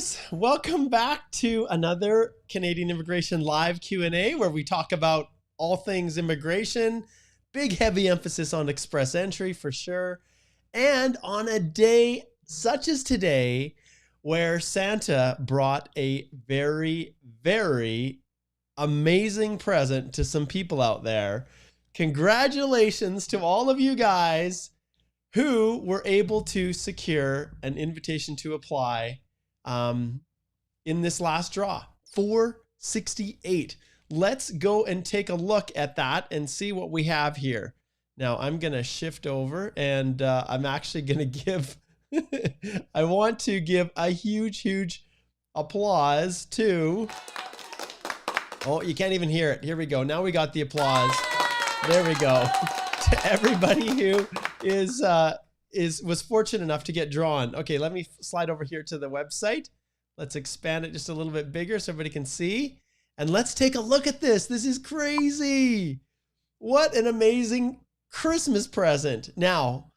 guys, welcome back to another Canadian Immigration Live Q&A where we talk about all things immigration, big heavy emphasis on express entry for sure, and on a day such as today where Santa brought a very, very amazing present to some people out there. Congratulations to all of you guys who were able to secure an invitation to apply in this last draw. 468. Let's go and take a look at that and see what we have here. Now I'm going to shift over and I'm actually going to give, I want to give a huge applause to, oh, you can't even hear it. Here we go. Now we got the applause. There we go. To everybody who was fortunate enough to get drawn. Okay, let me slide over here to the website. Let's expand it just a little bit bigger so everybody can see. And let's take a look at this. This is crazy. What an amazing Christmas present. Now,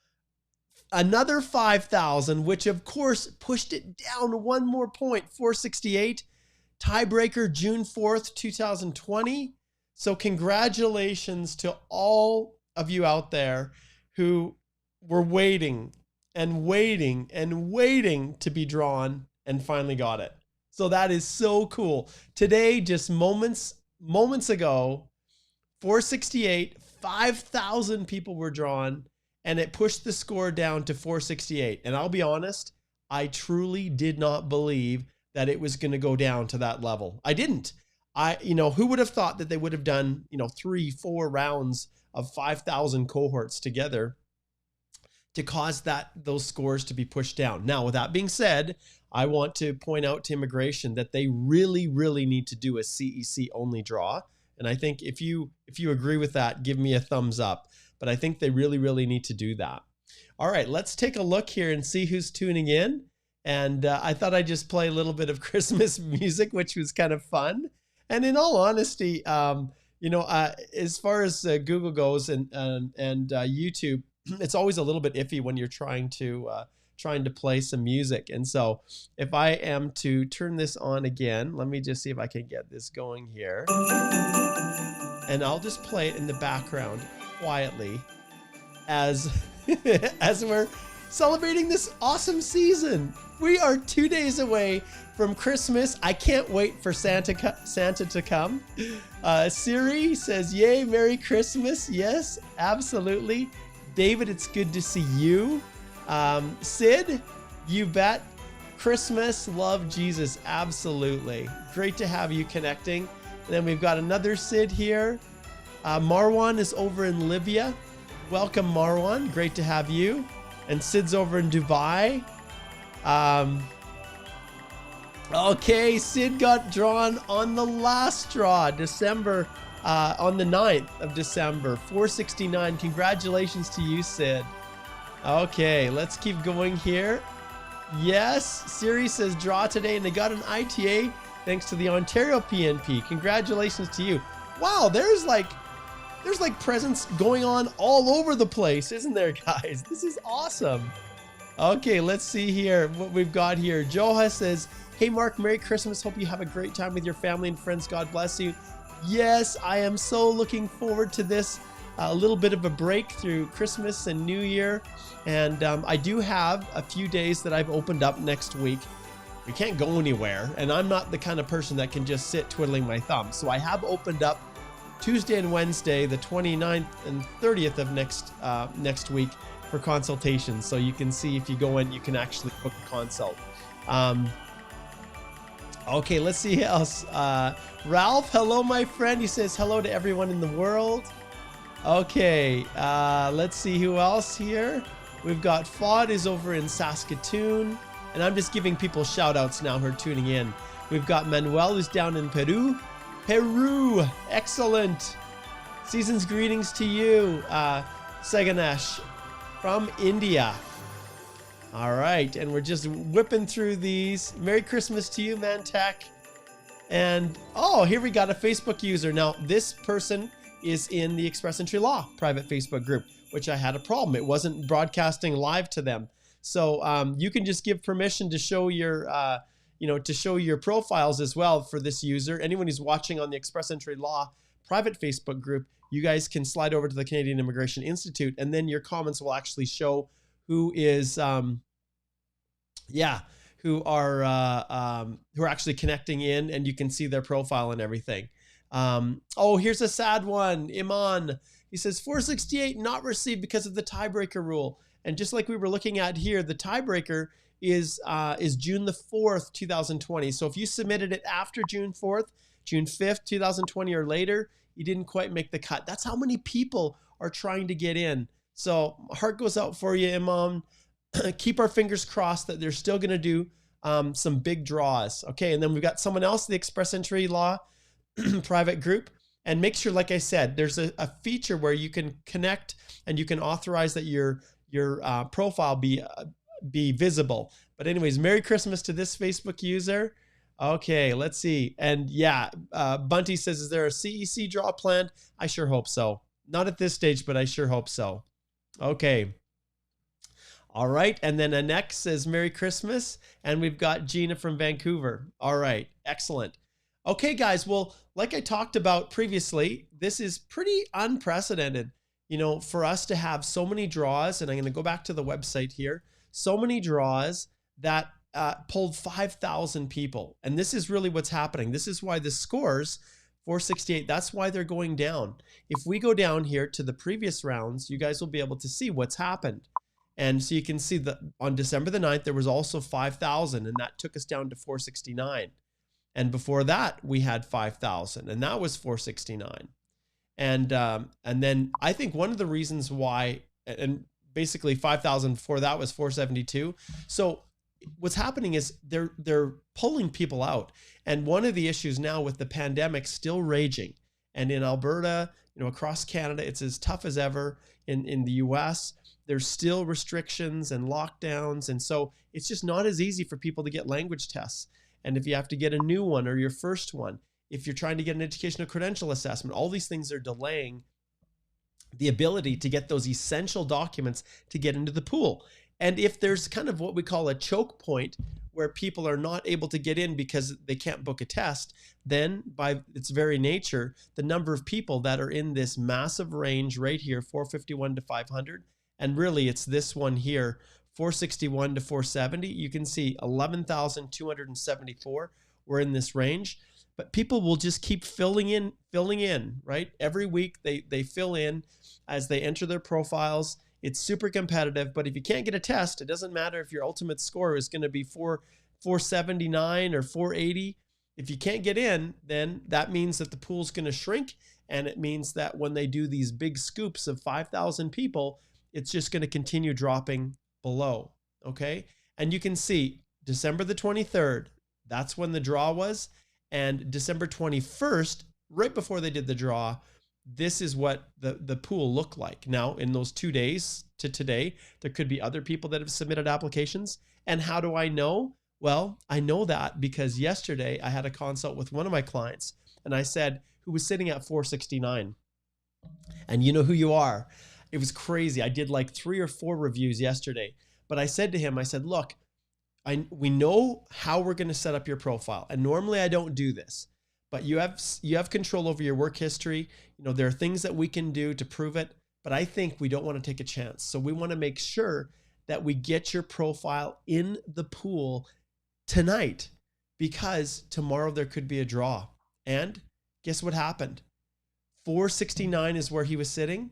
another 5,000, which of course pushed it down one more point, 468. Tiebreaker June 4th, 2020. So congratulations to all of you out there who were waiting and waiting and waiting to be drawn and finally got it. So that is so cool. Today, just moments ago, 468, 5,000 people were drawn and it pushed the score down to 468. And I'll be honest, I truly did not believe that it was going to go down to that level. I didn't. Who would have thought that they would have done, 3-4 rounds of 5,000 cohorts together to cause those scores to be pushed down. Now, with that being said, I want to point out to immigration that they really need to do a CEC only draw. And I think if you agree with that, give me a thumbs up. But I think they really need to do that. All right, let's take a look here and see who's tuning in. And I thought I'd just play a little bit of Christmas music, which was kind of fun. And in all honesty, as far as Google goes and YouTube, it's always a little bit iffy when you're trying to play some music. And so if I am to turn this on again, let me just see if I can get this going here. And I'll just play it in the background quietly as we're celebrating this awesome season. We are 2 days away from Christmas. I can't wait for Santa to come. Siri says, yay, Merry Christmas. Yes, absolutely. David, it's good to see you. Sid, you bet. Christmas, love Jesus. Absolutely. Great to have you connecting. And then we've got another Sid here. Marwan is over in Libya. Welcome, Marwan. Great to have you. And Sid's over in Dubai. Okay, Sid got drawn on the last draw, December, on the 9th of December, 469. Congratulations to you, Sid. Okay, let's keep going here. Yes, Siri says draw today, and they got an ITA thanks to the Ontario PNP. Congratulations to you. Wow, there's like presents going on all over the place, isn't there, guys? This is awesome. Okay, let's see here what we've got here. Joha says, hey, Mark, Merry Christmas. Hope you have a great time with your family and friends. God bless you. Yes, I am so looking forward to this. A little bit of a break through Christmas and New Year. And I do have a few days that I've opened up next week. We can't go anywhere. And I'm not the kind of person that can just sit twiddling my thumbs. So I have opened up Tuesday and Wednesday, the 29th and 30th of next week for consultations. So you can see if you go in, you can actually book a consult. Okay, let's see who else. Ralph, hello, my friend. He says hello to everyone in the world. Okay, let's see who else here. We've got Fod is over in Saskatoon. And I'm just giving people shout outs now who are tuning in. We've got Manuel who's down in Peru. Peru, excellent. Season's greetings to you. Saganesh from India. All right, and we're just whipping through these. Merry Christmas to you, Mantech. And, oh, here we got a Facebook user. Now, this person is in the Express Entry Law private Facebook group, which I had a problem. It wasn't broadcasting live to them. So you can just give permission to show your to show your profiles as well for this user. Anyone who's watching on the Express Entry Law private Facebook group, you guys can slide over to the Canadian Immigration Institute, and then your comments will actually show who is, who are actually connecting in, and you can see their profile and everything. Oh, here's a sad one. Iman, he says 468 not received because of the tiebreaker rule. And just like we were looking at here, the tiebreaker is June the 4th, 2020. So if you submitted it after June 4th, June 5th, 2020 or later, you didn't quite make the cut. That's how many people are trying to get in. So heart goes out for you, Imam. Keep our fingers crossed that they're still going to do some big draws. Okay, and then we've got someone else, the Express Entry Law private group. And make sure, like I said, there's a feature where you can connect and you can authorize that your profile be visible. But anyways, Merry Christmas to this Facebook user. Okay, let's see. And yeah, Bunty says, is there a CEC draw planned? I sure hope so. Not at this stage, but I sure hope so. Okay. All right. And then Anek says, Merry Christmas. And we've got Gina from Vancouver. All right. Excellent. Okay, guys. Well, like I talked about previously, this is pretty unprecedented, for us to have so many draws. And I'm going to go back to the website here. So many draws that pulled 5,000 people. And this is really what's happening. This is why the scores 468, that's why they're going down. If we go down here to the previous rounds, you guys will be able to see what's happened. And so you can see that on December the 9th, there was also 5,000, and that took us down to 469. And before that, we had 5,000, and that was 469. And then I think one of the reasons why, and basically 5,000 before that was 472. So what's happening is they're pulling people out. And one of the issues now with the pandemic still raging, and in Alberta, across Canada, it's as tough as ever. In the US, there's still restrictions and lockdowns. And so it's just not as easy for people to get language tests. And if you have to get a new one or your first one, if you're trying to get an educational credential assessment, all these things are delaying the ability to get those essential documents to get into the pool. And if there's kind of what we call a choke point where people are not able to get in because they can't book a test, then by its very nature, the number of people that are in this massive range right here, 451 to 500, and really it's this one here, 461 to 470, you can see 11,274 were in this range. But people will just keep filling in, right? Every week they fill in as they enter their profiles. It's super competitive, but if you can't get a test, it doesn't matter if your ultimate score is going to be 479 or 480. If you can't get in, then that means that the pool's going to shrink, and it means that when they do these big scoops of 5,000 people, it's just going to continue dropping below, okay? And you can see December the 23rd, that's when the draw was, and December 21st, right before they did the draw, this is what the pool looked like. Now, in those 2 days to today, there could be other people that have submitted applications. And how do I know? Well, I know that because yesterday I had a consult with one of my clients, and I said, who was sitting at 469. And you know who you are. It was crazy. I did like 3 or 4 reviews yesterday. But I said to him, I said, look, we know how we're going to set up your profile. And normally I don't do this. But you have control over your work history. There are things that we can do to prove it, but I think we don't want to take a chance. So we want to make sure that we get your profile in the pool tonight, because tomorrow there could be a draw. And guess what happened? 469 is where he was sitting.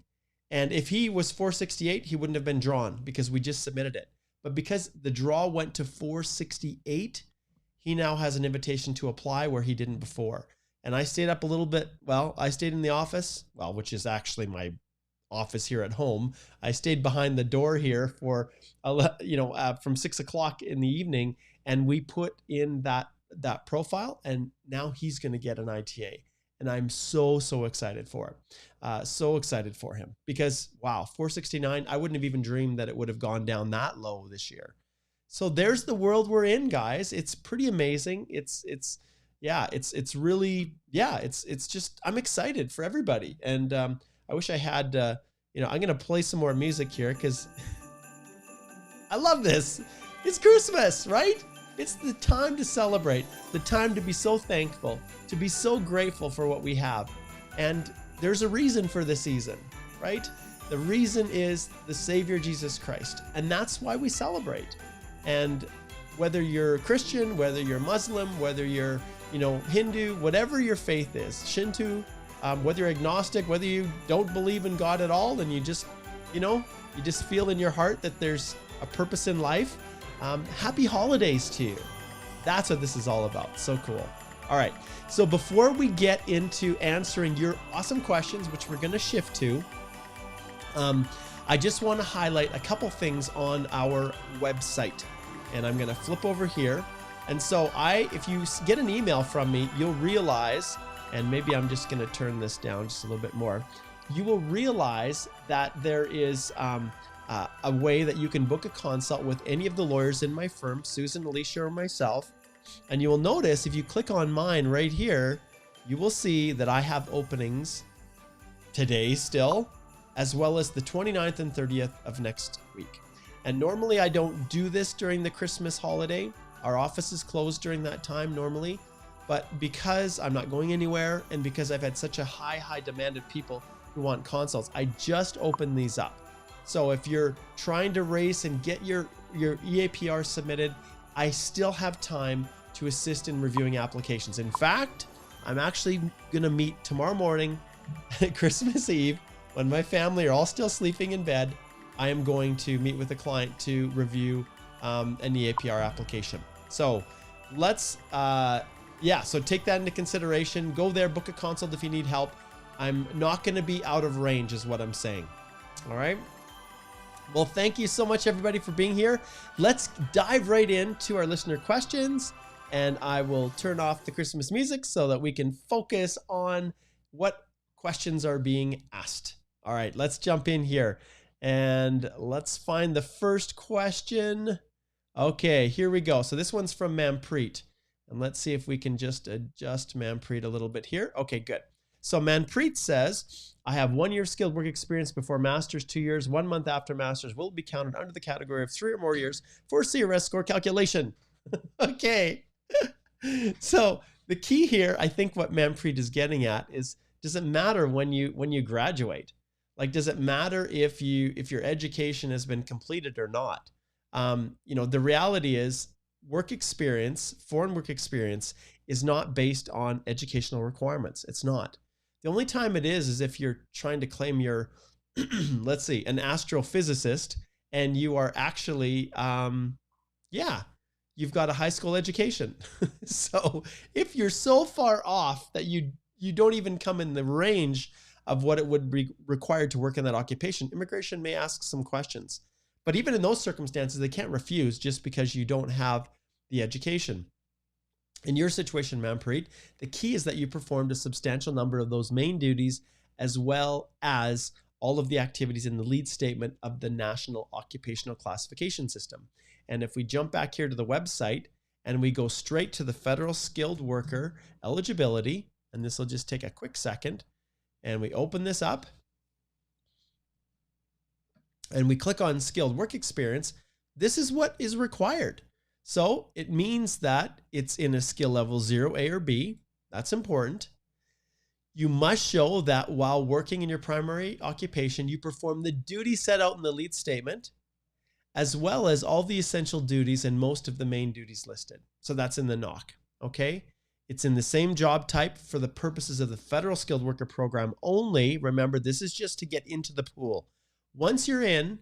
And if he was 468, he wouldn't have been drawn because we just submitted it. But because the draw went to 468, he now has an invitation to apply where he didn't before. And I stayed up a little bit. Well, I stayed in the office, which is actually my office here at home. I stayed behind the door here for, from 6 o'clock in the evening, and we put in that profile, and now he's going to get an ITA. And I'm so excited for it. So excited for him because, wow, 469, I wouldn't have even dreamed that it would have gone down that low this year. So there's the world we're in, guys. It's pretty amazing. It's really, it's just, I'm excited for everybody. And I wish I had, I'm going to play some more music here because I love this. It's Christmas, right? It's the time to celebrate, the time to be so thankful, to be so grateful for what we have. And there's a reason for the season, right? The reason is the Savior Jesus Christ. And that's why we celebrate. And whether you're Christian, whether you're Muslim, whether you're, Hindu, whatever your faith is, Shinto, whether you're agnostic, whether you don't believe in God at all, and you just feel in your heart that there's a purpose in life, happy holidays to you. That's what this is all about. So cool. All right. So before we get into answering your awesome questions, which we're going to shift to, I just want to highlight a couple things on our website. And I'm going to flip over here. And so if you get an email from me, you'll realize, and maybe I'm just going to turn this down just a little bit more. You will realize that there is a way that you can book a consult with any of the lawyers in my firm, Susan, Alicia, or myself. And you will notice if you click on mine right here, you will see that I have openings today still, as well as the 29th and 30th of next week. And normally I don't do this during the Christmas holiday. Our office is closed during that time normally, but because I'm not going anywhere and because I've had such a high demand of people who want consults, I just opened these up. So if you're trying to race and get your EAPR submitted, I still have time to assist in reviewing applications. In fact, I'm actually going to meet tomorrow morning, Christmas Eve, when my family are all still sleeping in bed. I am going to meet with a client to review an EAPR application. So let's, so take that into consideration. Go there, book a consult if you need help. I'm not going to be out of range is what I'm saying. All right. Well, thank you so much, everybody, for being here. Let's dive right into our listener questions, and I will turn off the Christmas music so that we can focus on what questions are being asked. All right, let's jump in here, and let's find the first question. Okay, here we go. So this one's from Manpreet, and let's see if we can just adjust Manpreet a little bit here. Okay, good. So Manpreet says, I have 1 year skilled work experience before master's, 2 years, 1 month after master's will be counted under the category of 3 or more years for CRS score calculation. Okay. So the key here, I think what Manpreet is getting at is, does it matter when you graduate? Like, does it matter if your education has been completed or not? The reality is work experience, foreign work experience is not based on educational requirements. It's not. The only time it is if you're trying to claim you're, let's see, an astrophysicist, and you are actually, you've got a high school education. So if you're so far off that you don't even come in the range of what it would be required to work in that occupation, immigration may ask some questions. But even in those circumstances, they can't refuse just because you don't have the education. In your situation, Manpreet, the key is that you performed a substantial number of those main duties, as well as all of the activities in the lead statement of the National Occupational Classification System. And if we jump back here to the website and we go straight to the Federal Skilled Worker eligibility, and this will just take a quick second, and we open this up and we click on skilled work experience, this is what is required. So it means that it's in a skill level 0, A, or B. That's important. You must show that while working in your primary occupation, you perform the duties set out in the lead statement, as well as all the essential duties and most of the main duties listed. So that's in the NOC, okay? It's in the same job type for the purposes of the Federal Skilled Worker Program only. Remember, this is just to get into the pool. Once you're in,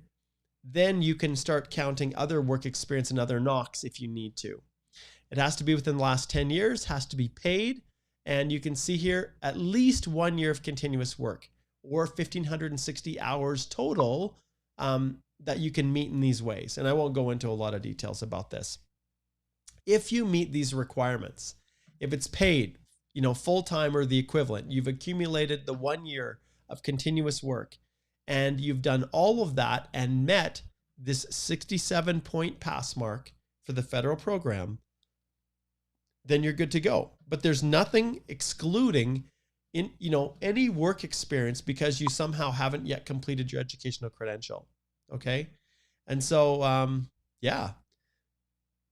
then you can start counting other work experience and other NOCs if you need to. It has to be within the last 10 years, has to be paid, and you can see here at least 1 year of continuous work, or 1,560 hours total that you can meet in these ways. And I won't go into a lot of details about this. If you meet these requirements, if it's paid, full-time or the equivalent, you've accumulated the 1 year of continuous work, and you've done all of that and met this 67-point pass mark for the federal program, then you're good to go. But there's nothing excluding any work experience because you somehow haven't yet completed your educational credential. Okay. And so,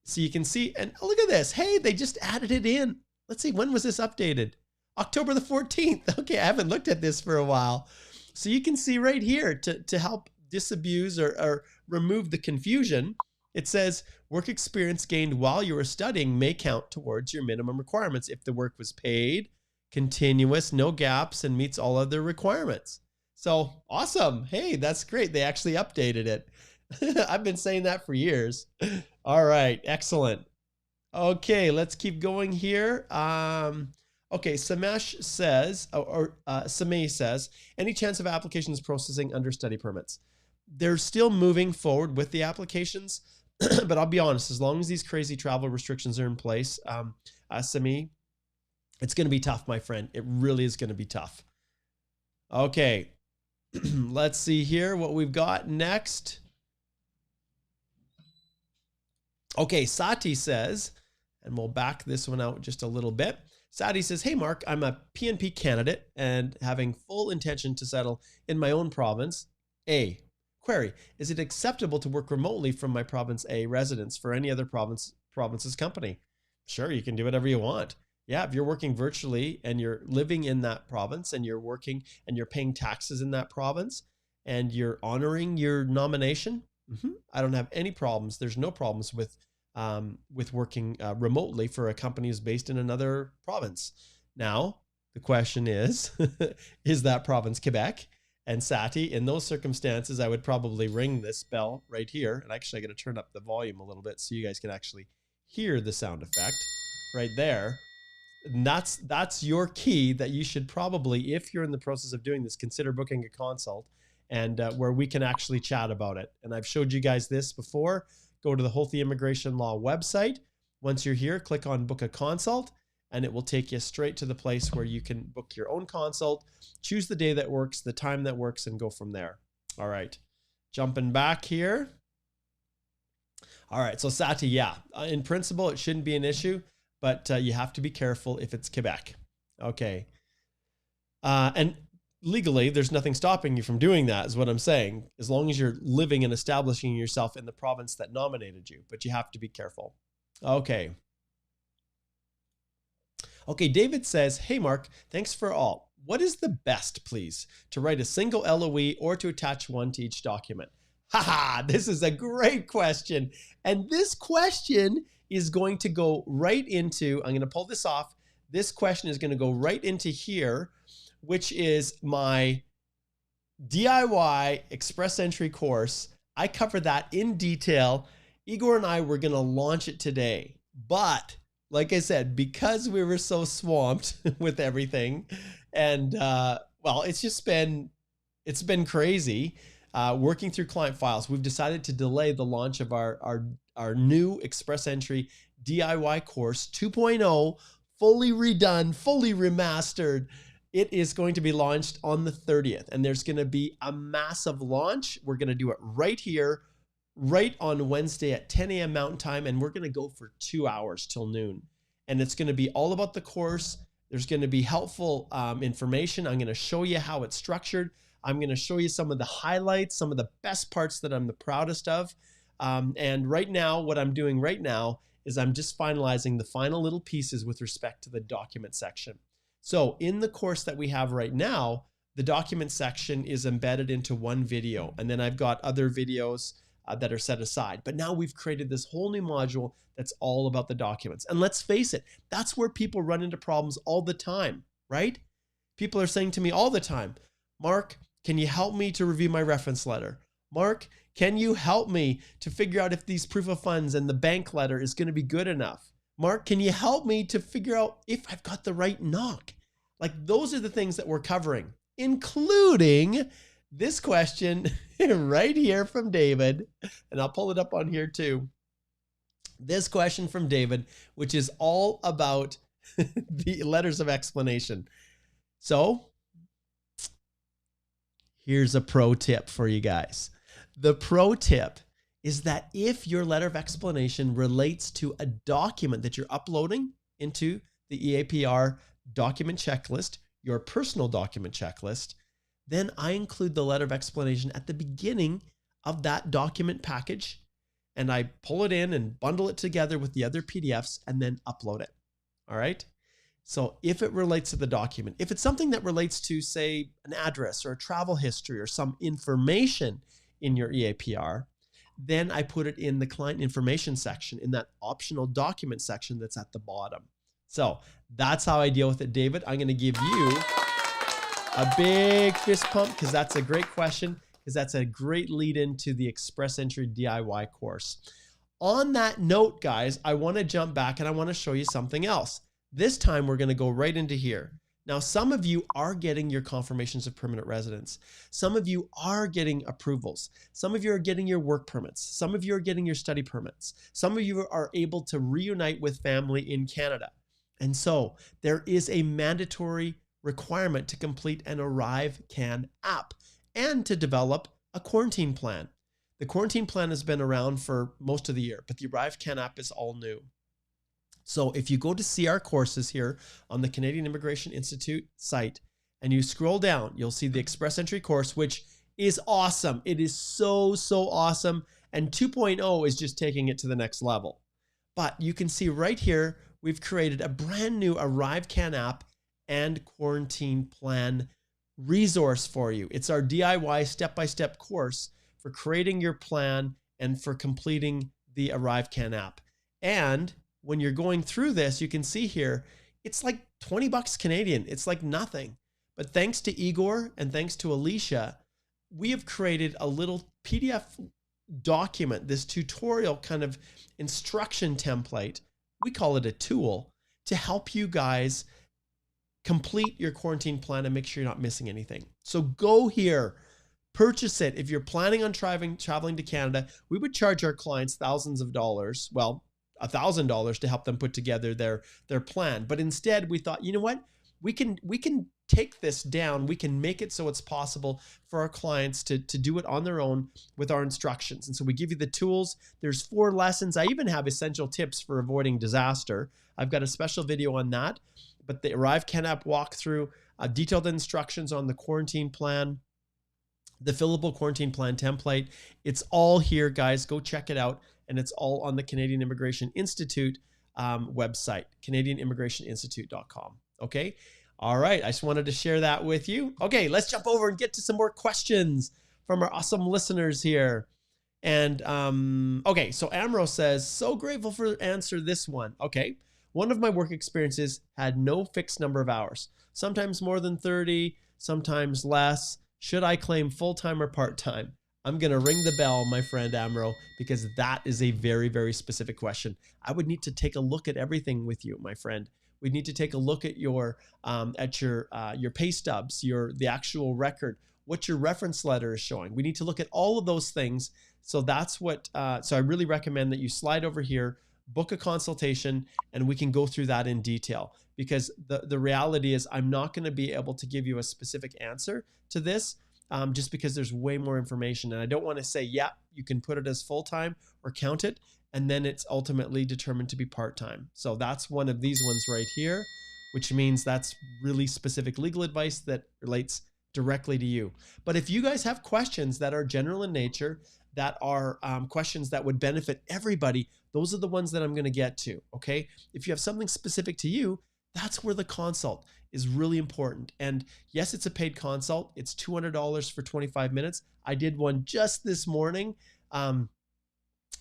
So you can see, and oh, look at this. Hey, they just added it in. Let's see, when was this updated? October the 14th. Okay, I haven't looked at this for a while. So you can see right here to help disabuse or remove the confusion, it says work experience gained while you were studying may count towards your minimum requirements if the work was paid, continuous, no gaps, and meets all other requirements. So awesome. Hey, that's great. They actually updated it. I've been saying that for years. All right, excellent. Okay, let's keep going here. Okay, Samesh says, Sameh says, any chance of applications processing under study permits? They're still moving forward with the applications, but I'll be honest, as long as these crazy travel restrictions are in place, Sameh, it's going to be tough, my friend. It really is going to be tough. Okay, let's see here what we've got next. Okay, Sati says, and we'll back this one out just a little bit. Sati says, hey, Mark, I'm a PNP candidate and having full intention to settle in my own province. A, query, is it acceptable to work remotely from my province A residence for any other province's company? Sure, you can do whatever you want. Yeah, if you're working virtually and you're living in that province and you're working and you're paying taxes in that province and you're honoring your nomination, I don't have any problems. There's no problems with working remotely for a company who's based in another province. Now, the question is that province Quebec? And Sati, in those circumstances, I would probably ring this bell right here. And actually, I got to turn up the volume a little bit so you guys can actually hear the sound effect right there. And that's your key that you should probably, if you're in the process of doing this, consider booking a consult and where we can actually chat about it. And I've showed you guys this before. Go to the Holthe Immigration Law website. Once you're here, click on book a consult, and it will take you straight to the place where you can book your own consult, choose the day that works, the time that works, and go from there. All right, jumping back here. All right, so Sati, yeah, in principle, it shouldn't be an issue, but you have to be careful if it's Quebec. Okay. And legally, there's nothing stopping you from doing that, is what I'm saying, as long as you're living and establishing yourself in the province that nominated you, but you have to be careful. Okay. Okay, David says, hey, Mark, thanks for all. What is the best, please, to write a single LOE or to attach one to each document? Haha, this is a great question. And this question is going to go right into, I'm going to pull this off. This question is going to go right into here, which is my DIY Express Entry course. I cover that in detail. Igor and I were going to launch it today, but like I said, because we were so swamped with everything, and well, it's been crazy working through client files. We've decided to delay the launch of our new Express Entry DIY course 2.0, fully redone, fully remastered. It is going to be launched on the 30th, and there's going to be a massive launch. We're going to do it right here, right on Wednesday at 10 a.m. Mountain Time, and we're going to go for 2 hours till noon. And it's going to be all about the course. There's going to be helpful information. I'm going to show you how it's structured. I'm going to show you some of the highlights, some of the best parts that I'm the proudest of. And right now, what I'm doing right now is I'm just finalizing the final little pieces with respect to the document section. So in the course that we have right now, the document section is embedded into one video. And then I've got other videos that are set aside. But now we've created this whole new module that's all about the documents. And let's face it, that's where people run into problems all the time, right? People are saying to me all the time, Mark, can you help me to review my reference letter? Mark, can you help me to figure out if these proof of funds and the bank letter is going to be good enough? Mark, can you help me to figure out if I've got the right knock? Like, those are the things that we're covering, including this question right here from David. And I'll pull it up on here too. This question from David, which is all about the letters of explanation. So here's a pro tip for you guys. The pro tip is that if your letter of explanation relates to a document that you're uploading into the EAPR document checklist, your personal document checklist, then I include the letter of explanation at the beginning of that document package. and I pull it in and bundle it together with the other PDFs and then upload it. All right. So if it relates to the document, if it's something that relates to, say, an address or a travel history or some information in your EAPR, then I put it in the client information section, in that optional document section that's at the bottom. So that's how I deal with it, David. I'm going to give you a big fist pump because that's a great question, because that's a great lead into the Express Entry DIY course. On that note, guys, I want to jump back and I want to show you something else. This time we're going to go right into here. Now, some of you are getting your confirmations of permanent residence. Some of you are getting approvals. Some of you are getting your work permits. Some of you are getting your study permits. Some of you are able to reunite with family in Canada. And so there is a mandatory requirement to complete an ArriveCAN app and to develop a quarantine plan. The quarantine plan has been around for most of the year, but the ArriveCAN app is all new. So if you go to see our courses here on the Canadian Immigration Institute site and you scroll down, you'll see the Express Entry course, which is awesome. It is so, so awesome. And 2.0 is just taking it to the next level. But you can see right here, we've created a brand new ArriveCAN app and quarantine plan resource for you. It's our DIY step-by-step course for creating your plan and for completing the ArriveCAN app. And when you're going through this, you can see here, it's like 20 bucks Canadian. It's like nothing. But thanks to Igor and thanks to Alicia, we have created a little PDF document, this tutorial kind of instruction template. We call it a tool to help you guys complete your quarantine plan and make sure you're not missing anything. So go here, purchase it. If you're planning on traveling to Canada, we would charge our clients thousands of dollars. Well, $1,000 to help them put together their plan. But instead we thought, you know what? We can take this down. We can make it so it's possible for our clients to do it on their own with our instructions. And so we give you the tools. There's 4 lessons. I even have essential tips for avoiding disaster. I've got a special video on that. But the ArriveCAN app walkthrough, detailed instructions on the quarantine plan, the fillable quarantine plan template. It's all here, guys. Go check it out. And it's all on the Canadian Immigration Institute website, canadianimmigrationinstitute.com. Okay. All right. I just wanted to share that with you. Okay. Let's jump over and get to some more questions from our awesome listeners here. And okay. So Amro says, so grateful for the answer this one. Okay. One of my work experiences had no fixed number of hours, sometimes more than 30, sometimes less. Should I claim full-time or part-time? I'm going to ring the bell, my friend Amro, because that is a very, very specific question. I would need to take a look at everything with you, my friend. We'd need to take a look at your pay stubs, the actual record, what your reference letter is showing. We need to look at all of those things. So that's what, so I really recommend that you slide over here, book a consultation, and we can go through that in detail, because the reality is I'm not going to be able to give you a specific answer to this just because there's way more information. And I don't want to say, yeah, you can put it as full-time or count it, and then it's ultimately determined to be part-time. So that's one of these ones right here, which means that's really specific legal advice that relates directly to you. But if you guys have questions that are general in nature, that are questions that would benefit everybody, those are the ones that I'm going to get to. Okay. If you have something specific to you, that's where the consult is really important. And yes, it's a paid consult. It's $200 for 25 minutes. I did one just this morning,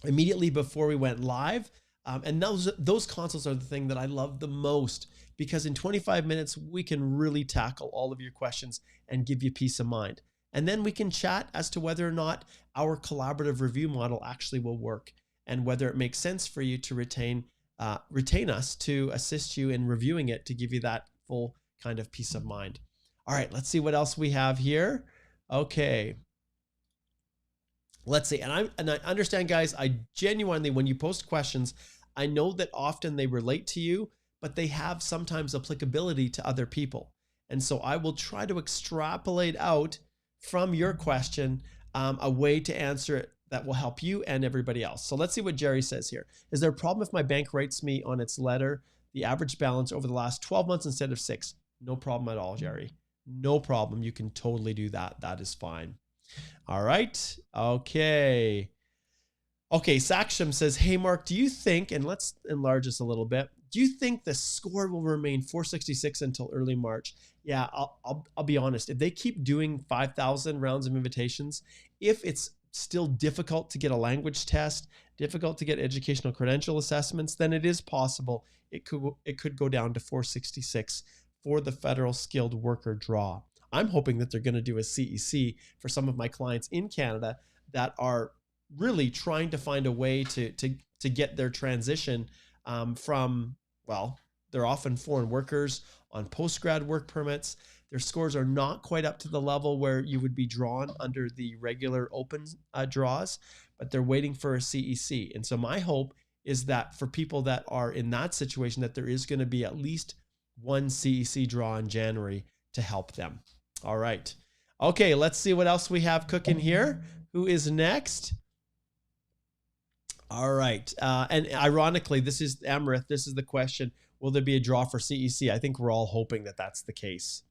immediately before we went live. And those consults are the thing that I love the most, because in 25 minutes, we can really tackle all of your questions and give you peace of mind. And then we can chat as to whether or not our collaborative review model actually will work, and whether it makes sense for you to retain us to assist you in reviewing it, to give you that full kind of peace of mind. All right, let's see what else we have here. Okay. Let's see. And I understand, guys, I genuinely, when you post questions, I know that often they relate to you, but they have sometimes applicability to other people. And so I will try to extrapolate out from your question a way to answer it that will help you and everybody else. So let's see what Jerry says here. Is there a problem if my bank writes me on its letter the average balance over the last 12 months instead of 6? No problem at all, Jerry. No problem. You can totally do that. That is fine. All right. Okay. Okay, Saksham says, hey, Mark, do you think, and let's enlarge this a little bit, do you think the score will remain 466 until early March? Yeah, I'll be honest. If they keep doing 5,000 rounds of invitations, if it's still difficult to get a language test, difficult to get educational credential assessments, then it is possible it could go down to 466 for the federal skilled worker draw. I'm hoping that they're going to do a CEC for some of my clients in Canada that are really trying to find a way to get their transition from, well, they're often foreign workers on post-grad work permits. Their scores are not quite up to the level where you would be drawn under the regular open draws, but they're waiting for a CEC. And so my hope is that for people that are in that situation, that there is going to be at least one CEC draw in January to help them. All right. Okay, let's see what else we have cooking here. Who is next? All right. And ironically, this is Amrith. This is the question. Will there be a draw for CEC? I think we're all hoping that that's the case.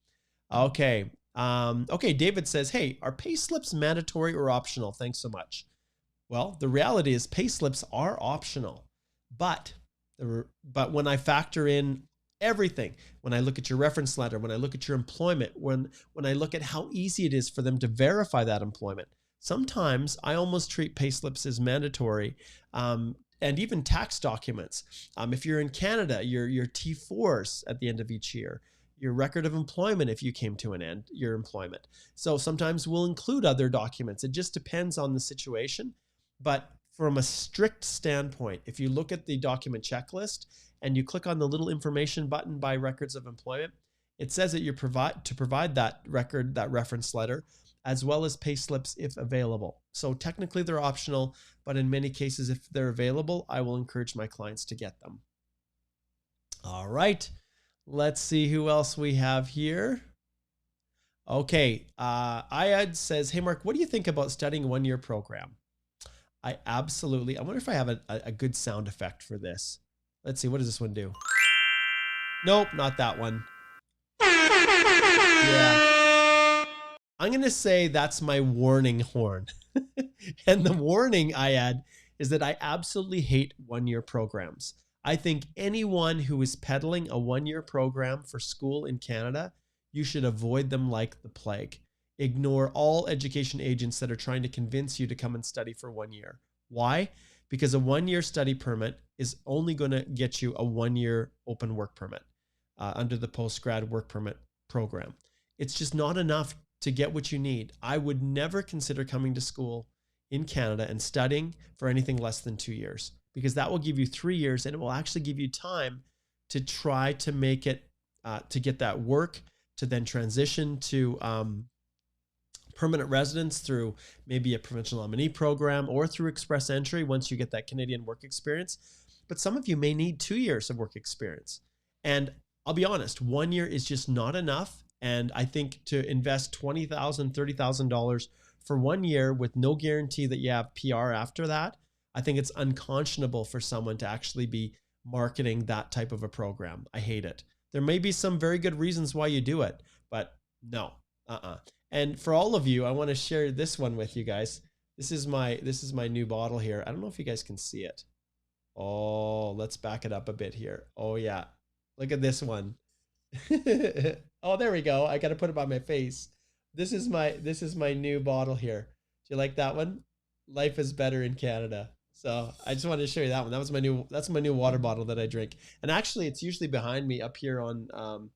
Okay. Okay. David says, hey, are pay slips mandatory or optional? Thanks so much. Well, the reality is pay slips are optional, but when I factor in everything, when I look at your reference letter, when I look at your employment, when I look at how easy it is for them to verify that employment, sometimes I almost treat pay slips as mandatory, and even tax documents. If you're in Canada, your T4s at the end of each year, your record of employment if you came to an end, your employment. So sometimes we'll include other documents. It just depends on the situation. But from a strict standpoint, if you look at the document checklist and you click on the little information button by records of employment, it says that you provide that record, that reference letter, as well as pay slips if available. So technically they're optional, but in many cases, if they're available, I will encourage my clients to get them. All right, let's see who else we have here. Okay, Ayad says, hey Mark, what do you think about studying a one-year program? I wonder if I have a good sound effect for this. Let's see, what does this one do? Nope, not that one. Yeah. I'm going to say that's my warning horn. And the warning I add is that I absolutely hate one-year programs. I think anyone who is peddling a one-year program for school in Canada, you should avoid them like the plague. Ignore all education agents that are trying to convince you to come and study for 1 year. Why? Because a one-year study permit is only going to get you a one-year open work permit under the post-grad work permit program. It's just not enough to get what you need. I would never consider coming to school in Canada and studying for anything less than 2 years, because that will give you 3 years and it will actually give you time to try to make it, to get that work, to then transition to permanent residence through maybe a provincial nominee program or through express entry once you get that Canadian work experience. But some of you may need 2 years of work experience. And I'll be honest, 1 year is just not enough. And I think to invest $20,000, $30,000 for 1 year with no guarantee that you have PR after that, I think it's unconscionable for someone to actually be marketing that type of a program. I hate it. There may be some very good reasons why you do it, but no, And for all of you, I want to share this one with you guys. This is my new bottle here. I don't know if you guys can see it. Oh, let's back it up a bit here. Oh yeah, look at this one. Oh, there we go. I got to put it by my face. This is my new bottle here. Do you like that one? Life is better in Canada. So I just wanted to show you that one. That's my new water bottle that I drink. And actually, it's usually behind me up here on.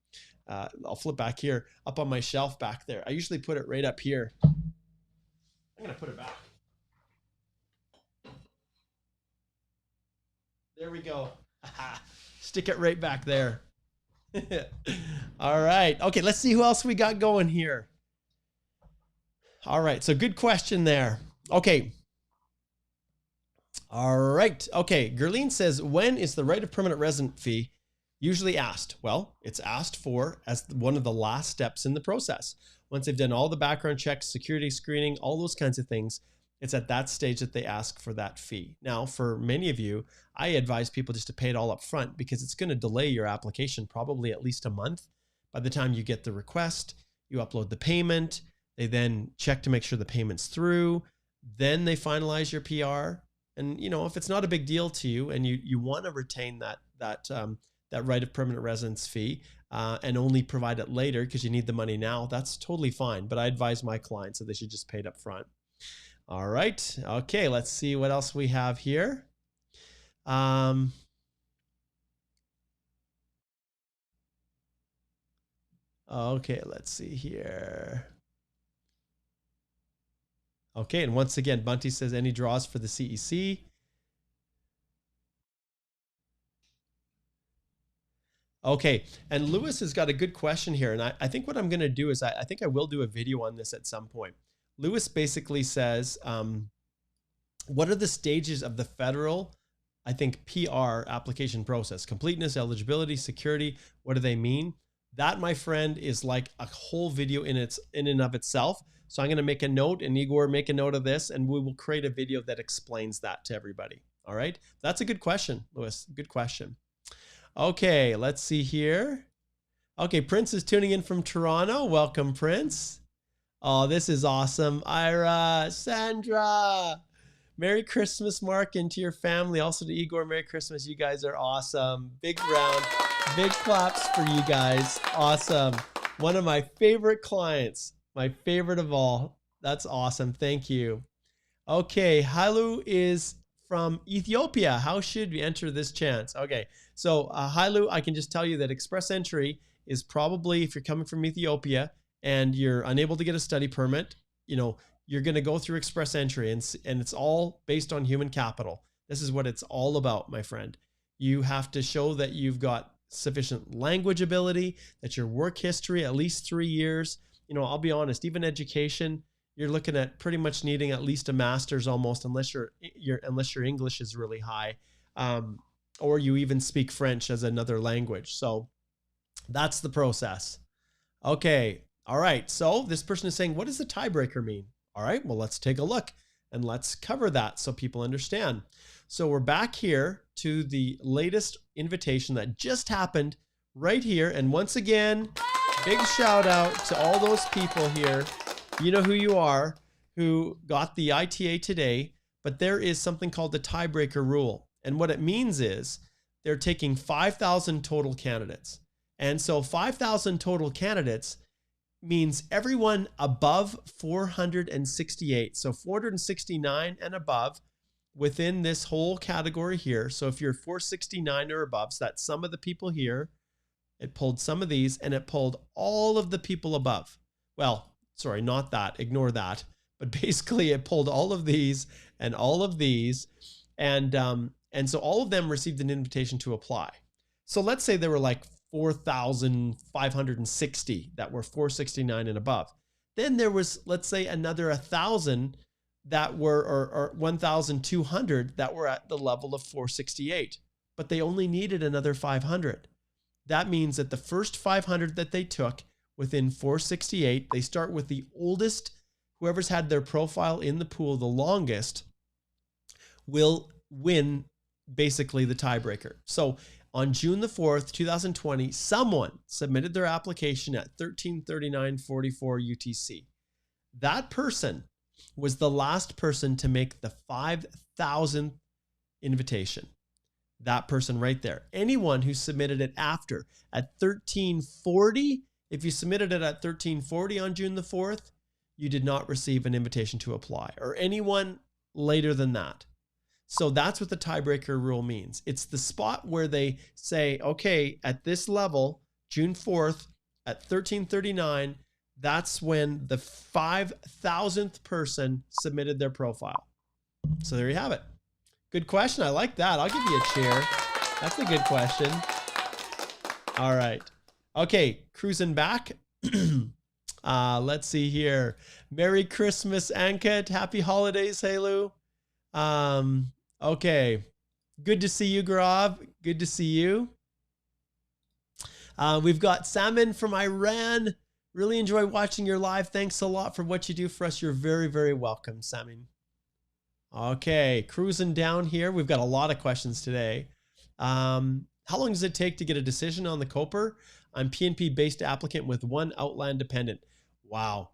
I'll flip back here, up on my shelf back there. I usually put it right up here. I'm gonna put it back. There we go. Stick it right back there. All right. Okay, let's see who else we got going here. All right, so good question there. Okay. All right. Okay, Gerline says, when is the right of permanent resident fee usually asked? Well, it's asked for as one of the last steps in the process. Once they've done all the background checks, security screening, all those kinds of things, it's at that stage that they ask for that fee. Now, for many of you, I advise people just to pay it all up front because it's going to delay your application probably at least a month. By the time you get the request, you upload the payment, they then check to make sure the payment's through, then they finalize your PR. And if it's not a big deal to you, and you want to retain that right of permanent residence fee, and only provide it later because you need the money now, that's totally fine. But I advise my clients that they should just pay it up front. All right. Okay. Let's see what else we have here. Okay. Let's see here. Okay. And once again, Bunty says, any draws for the CEC? Okay. And Lewis has got a good question here. And I think what I'm going to do is I think I will do a video on this at some point. Lewis basically says, what are the stages of the federal, I think, PR application process? Completeness, eligibility, security. What do they mean? That, my friend, is like a whole video in and of itself. So I'm going to make a note, and Igor, make a note of this, and we will create a video that explains that to everybody. All right. That's a good question, Lewis. Good question. Okay. Let's see here. Okay. Prince is tuning in from Toronto. Welcome, Prince. Oh, this is awesome. Ira, Sandra. Merry Christmas, Mark, and to your family. Also to Igor, Merry Christmas. You guys are awesome. Big round, big claps for you guys. Awesome. One of my favorite clients, my favorite of all. That's awesome. Thank you. Okay, Hailu is from Ethiopia. How should we enter this chance? Okay, so Hailu, I can just tell you that express entry is probably, if you're coming from Ethiopia and you're unable to get a study permit, you're going to go through express entry, and it's all based on human capital. This is what it's all about, my friend. You have to show that you've got sufficient language ability, that your work history, at least 3 years. I'll be honest, even education, you're looking at pretty much needing at least a master's almost, unless your English is really high, or you even speak French as another language. So that's the process. Okay. All right. So this person is saying, what does the tiebreaker mean? All right, well, let's take a look and let's cover that so people understand. So we're back here to the latest invitation that just happened right here. And once again, big shout out to all those people here. You know who you are, who got the ITA today, but there is something called the tiebreaker rule. And what it means is they're taking 5,000 total candidates. And so 5,000 total candidates means everyone above 468. So 469 and above within this whole category here. So if you're 469 or above, so that's some of the people here, it pulled some of these and it pulled all of the people above. Well, sorry, not that, ignore that. But basically it pulled all of these and all of these. And so all of them received an invitation to apply. So let's say there were like 4,560 that were 469 and above. Then there was, let's say, another 1,000 that were, or 1,200 that were at the level of 468, but they only needed another 500. That means that the first 500 that they took within 468, they start with the oldest, whoever's had their profile in the pool the longest will win basically the tiebreaker. So on June the 4th, 2020, someone submitted their application at 1339.44 UTC. That person was the last person to make the 5,000th invitation. That person right there. Anyone who submitted it after at 1340, if you submitted it at 1340 on June the 4th, you did not receive an invitation to apply, or anyone later than that. So that's what the tiebreaker rule means. It's the spot where they say, okay, at this level, June 4th at 1339, that's when the 5,000th person submitted their profile. So there you have it. Good question. I like that. I'll give you a cheer. That's a good question. All right. Okay, cruising back. Let's see here. Merry Christmas, Ankit. Happy holidays, Halu. Okay. Good to see you, Grav. Good to see you. We've got Salmon from Iran. Really enjoy watching your live. Thanks a lot for what you do for us. You're very, very welcome, Salmon. Okay, cruising down here. We've got a lot of questions today. How long does it take to get a decision on the COPR? I'm PNP-based applicant with one Outland dependent. Wow.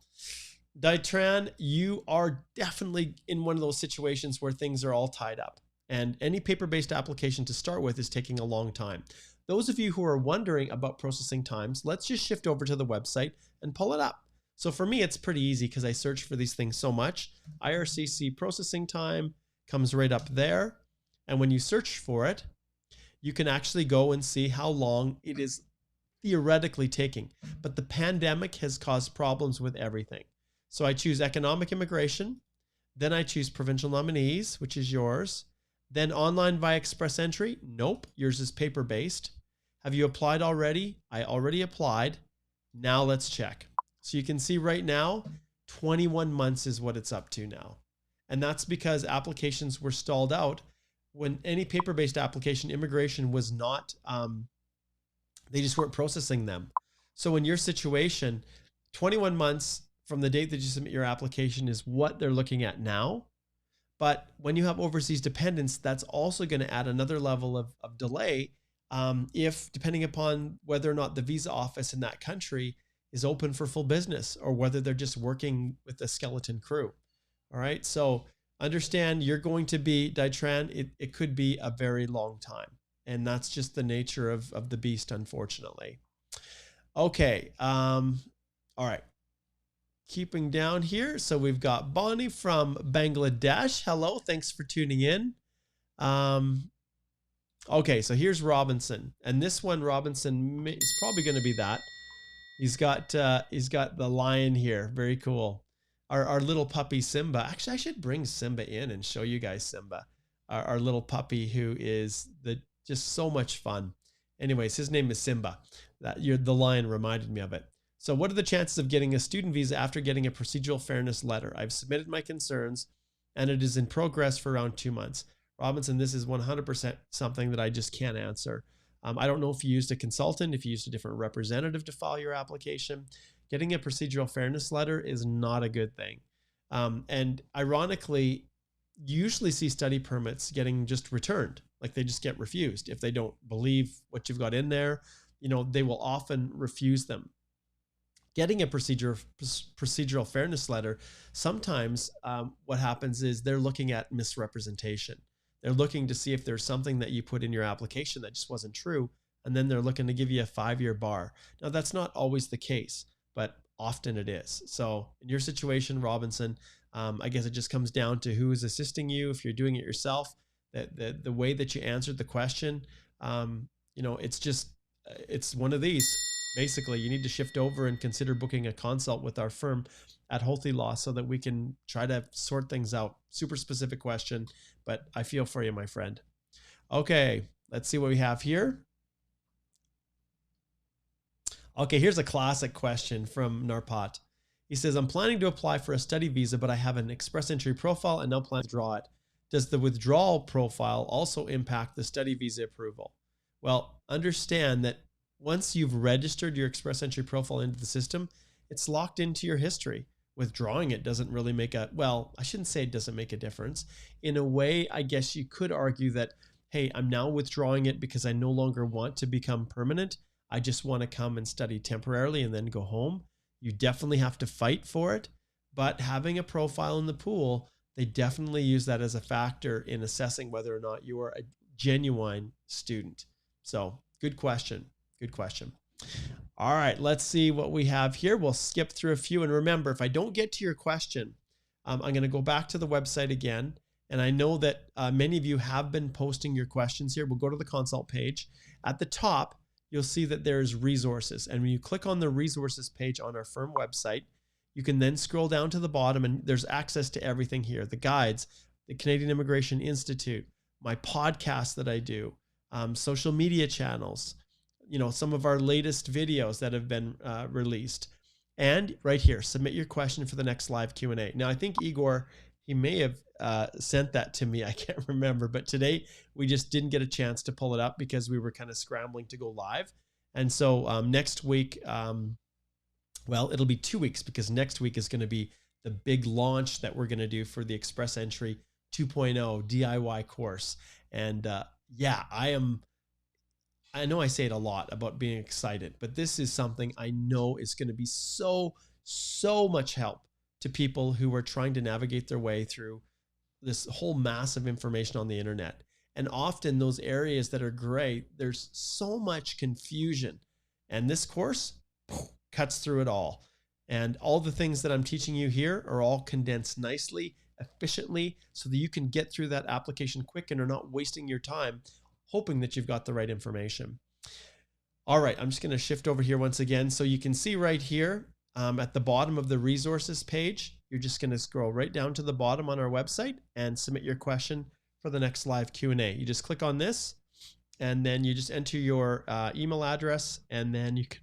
Ditran, you are definitely in one of those situations where things are all tied up. And any paper-based application to start with is taking a long time. Those of you who are wondering about processing times, let's just shift over to the website and pull it up. So for me, it's pretty easy because I search for these things so much. IRCC processing time comes right up there. And when you search for it, you can actually go and see how long it is theoretically taking. But the pandemic has caused problems with everything. So I choose economic immigration. Then I choose provincial nominees, which is yours. Then online via express entry. Nope, yours is paper-based. Have you applied already? I already applied. Now let's check. So you can see right now, 21 months is what it's up to now. And that's because applications were stalled out. When any paper-based application, immigration was not, they just weren't processing them. So in your situation, 21 months from the date that you submit your application is what they're looking at now. But when you have overseas dependents, that's also going to add another level of delay if, depending upon whether or not the visa office in that country is open for full business or whether they're just working with a skeleton crew. All right. So understand you're going to be, Ditran, it could be a very long time. And that's just the nature of the beast, unfortunately. Okay. All right. Keeping down here. So we've got Bonnie from Bangladesh. Hello. Thanks for tuning in. Okay. So here's Robinson. And this one, Robinson, is probably going to be that. He's got the lion here. Very cool. Our little puppy Simba. Actually, I should bring Simba in and show you guys Simba. Our little puppy who is just so much fun. Anyways, his name is Simba. The lion reminded me of it. So what are the chances of getting a student visa after getting a procedural fairness letter? I've submitted my concerns and it is in progress for around 2 months. Robinson, this is 100% something that I just can't answer. I don't know if you used a consultant, if you used a different representative to file your application. Getting a procedural fairness letter is not a good thing. And ironically, you usually see study permits getting just returned, like they just get refused. If they don't believe what you've got in there, they will often refuse them. Getting a procedural fairness letter, sometimes what happens is they're looking at misrepresentation. They're looking to see if there's something that you put in your application that just wasn't true, and then they're looking to give you a 5-year bar. Now, that's not always the case, but often it is. So in your situation, Robinson, I guess it just comes down to who is assisting you. If you're doing it yourself, the way that you answered the question, it's one of these. Basically, you need to shift over and consider booking a consult with our firm at Holthe Law so that we can try to sort things out. Super specific question, but I feel for you, my friend. Okay, let's see what we have here. Okay, here's a classic question from Narpat. He says, I'm planning to apply for a study visa, but I have an express entry profile and now plan to withdraw it. Does the withdrawal profile also impact the study visa approval? Well, understand that once you've registered your express entry profile into the system, it's locked into your history. Withdrawing it doesn't really make I shouldn't say it doesn't make a difference. In a way, I guess you could argue that, hey, I'm now withdrawing it because I no longer want to become permanent. I just want to come and study temporarily and then go home. You definitely have to fight for it, but having a profile in the pool, they definitely use that as a factor in assessing whether or not you are a genuine student. So good question. Good question. All right, let's see what we have here. We'll skip through a few. And remember, if I don't get to your question, I'm going to go back to the website again. And I know that many of you have been posting your questions here. We'll go to the consult page. At the top, you'll see that there's resources. And when you click on the resources page on our firm website, you can then scroll down to the bottom and there's access to everything here. The guides, the Canadian Immigration Institute, my podcast that I do, social media channels, some of our latest videos that have been released. And right here, submit your question for the next live Q&A. Now, I think Igor, he may have sent that to me. I can't remember. But today, we just didn't get a chance to pull it up because we were kind of scrambling to go live. And so next week, it'll be 2 weeks because next week is going to be the big launch that we're going to do for the Express Entry 2.0 DIY course. And I know I say it a lot about being excited, but this is something I know is going to be so much help to people who are trying to navigate their way through this whole mass of information on the internet. And often those areas that are gray, there's so much confusion. And this course cuts through it all. And all the things that I'm teaching you here are all condensed nicely, efficiently, so that you can get through that application quick and are not wasting your time hoping that you've got the right information. All right, I'm just going to shift over here once again. So you can see right here at the bottom of the resources page, you're just going to scroll right down to the bottom on our website and submit your question for the next live Q&A. You just click on this and then you just enter your email address, and then you can,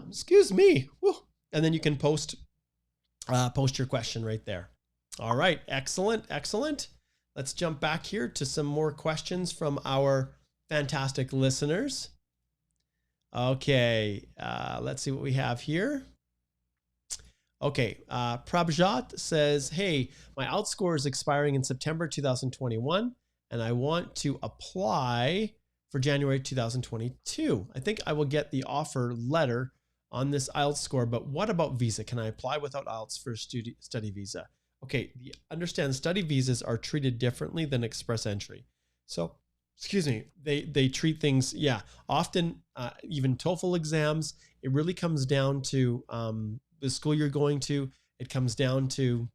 excuse me, and then you can post your question right there. All right, excellent, excellent. Let's jump back here to some more questions from our fantastic listeners. Okay, let's see what we have here. Okay, Prabjot says, hey, my IELTS score is expiring in September 2021, and I want to apply for January 2022. I think I will get the offer letter on this IELTS score, but what about visa? Can I apply without IELTS for a study visa? Okay, understand study visas are treated differently than express entry. So, excuse me, they treat things, often even TOEFL exams, it really comes down to the school you're going to. It comes down to,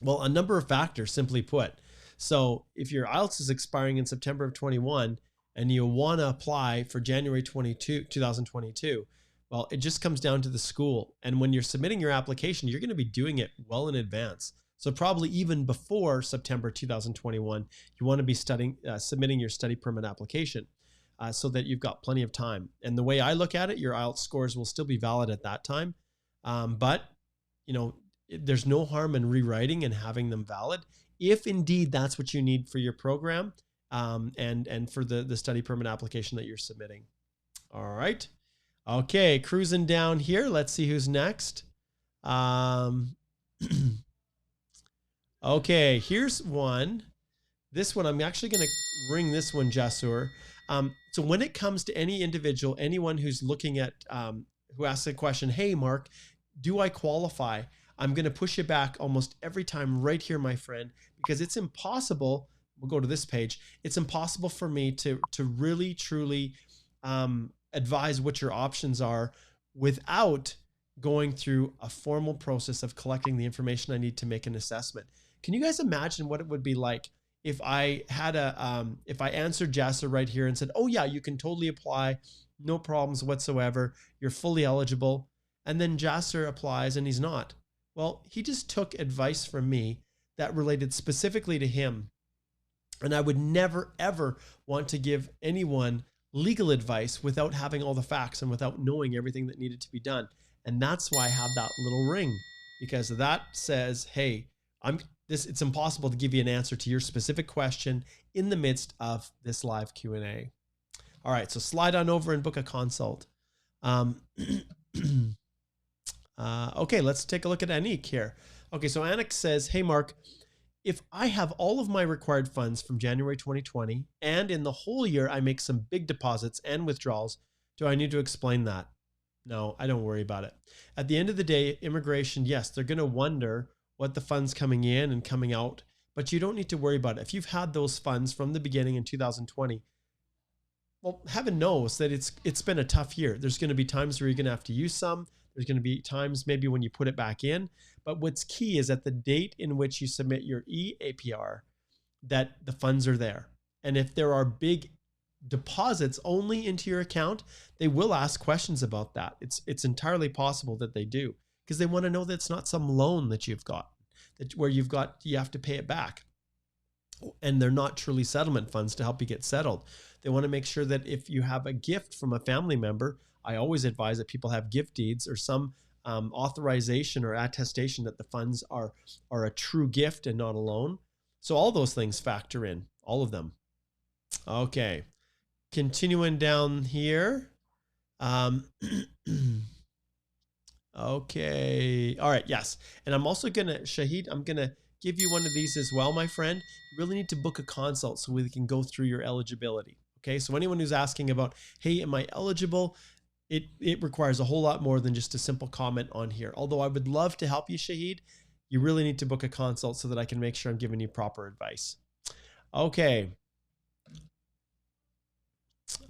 well, a number of factors, simply put. So if your IELTS is expiring in September of 21 and you want to apply for January 2022, well, it just comes down to the school. And when you're submitting your application, you're going to be doing it well in advance. So probably even before September 2021, you want to be submitting your study permit application so that you've got plenty of time. And the way I look at it, your IELTS scores will still be valid at that time. But, there's no harm in rewriting and having them valid if indeed that's what you need for your program and for the study permit application that you're submitting. All right. Okay, cruising down here. Let's see who's next. Okay, here's one. This one, I'm actually going to ring this one, Jasur. So when it comes to any individual, anyone who's looking at, who asks a question, hey, Mark, do I qualify? I'm going to push you back almost every time right here, my friend, because it's impossible. We'll go to this page. It's impossible for me to really, truly advise what your options are without going through a formal process of collecting the information I need to make an assessment. Can you guys imagine what it would be like if I had if I answered Jasser right here and said, oh yeah, you can totally apply, no problems whatsoever, you're fully eligible, and then Jasser applies and he's not? Well, he just took advice from me that related specifically to him. And I would never, ever want to give anyone legal advice without having all the facts and without knowing everything that needed to be done. And that's why I have that little ring, because that says, hey, it's impossible to give you an answer to your specific question in the midst of this live Q&A. All right, so slide on over and book a consult. Okay, let's take a look at Anik here. Okay, so Anik says, hey, Mark, if I have all of my required funds from January 2020 and in the whole year I make some big deposits and withdrawals, do I need to explain that? No, I don't worry about it. At the end of the day, immigration, yes, they're going to wonder what the funds coming in and coming out, but you don't need to worry about it. If you've had those funds from the beginning in 2020, well, heaven knows that it's been a tough year. There's going to be times where you're going to have to use some. There's going to be times maybe when you put it back in. But what's key is at the date in which you submit your e-APR, that the funds are there. And if there are big deposits only into your account, they will ask questions about that. It's entirely possible that they do, because they want to know that it's not some loan that you've got, where you have to pay it back. And they're not truly settlement funds to help you get settled. They want to make sure that if you have a gift from a family member, I always advise that people have gift deeds or some authorization or attestation that the funds are a true gift and not a loan. So all those things factor in, all of them. Okay, continuing down here. Okay, all right, yes. And I'm also gonna, Shahid, I'm gonna give you one of these as well, my friend. You really need to book a consult so we can go through your eligibility. Okay, so anyone who's asking about, hey, am I eligible? it requires a whole lot more than just a simple comment on here. Although I would love to help you, Shahid, you really need to book a consult so that I can make sure I'm giving you proper advice. Okay.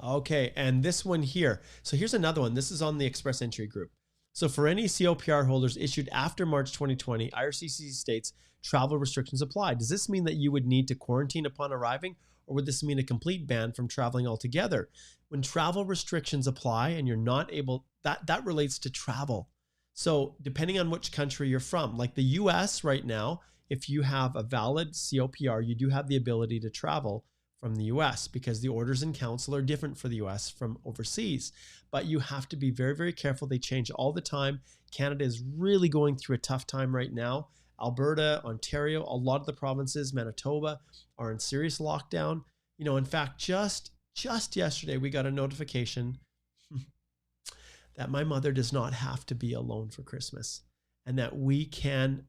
Okay, and this one here. So here's another one. This is on the Express Entry group. So for any COPR holders issued after March 2020, IRCC states travel restrictions apply. Does this mean that you would need to quarantine upon arriving, or would this mean a complete ban from traveling altogether? When travel restrictions apply and you're not able, that relates to travel. So depending on which country you're from, like the US right now, if you have a valid COPR, you do have the ability to travel from the US because the orders in council are different for the US from overseas. But you have to be very, very careful. They change all the time. Canada is really going through a tough time right now. Alberta, Ontario, a lot of the provinces, Manitoba, are in serious lockdown. You know, in fact, just yesterday, we got a notification that my mother does not have to be alone for Christmas, and that we can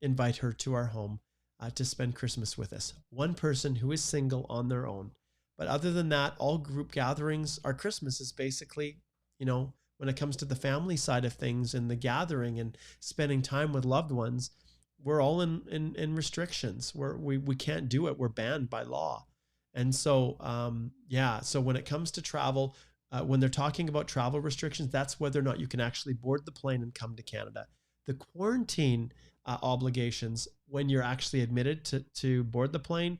invite her to our home to spend Christmas with us. One person who is single on their own. But other than that, all group gatherings, our Christmas is basically, you know, when it comes to the family side of things and the gathering and spending time with loved ones, we're all in restrictions. We can't do it. We're banned by law. And so, yeah, so when it comes to travel, when they're talking about travel restrictions, that's whether or not you can actually board the plane and come to Canada. The quarantine obligations, when you're actually admitted to board the plane,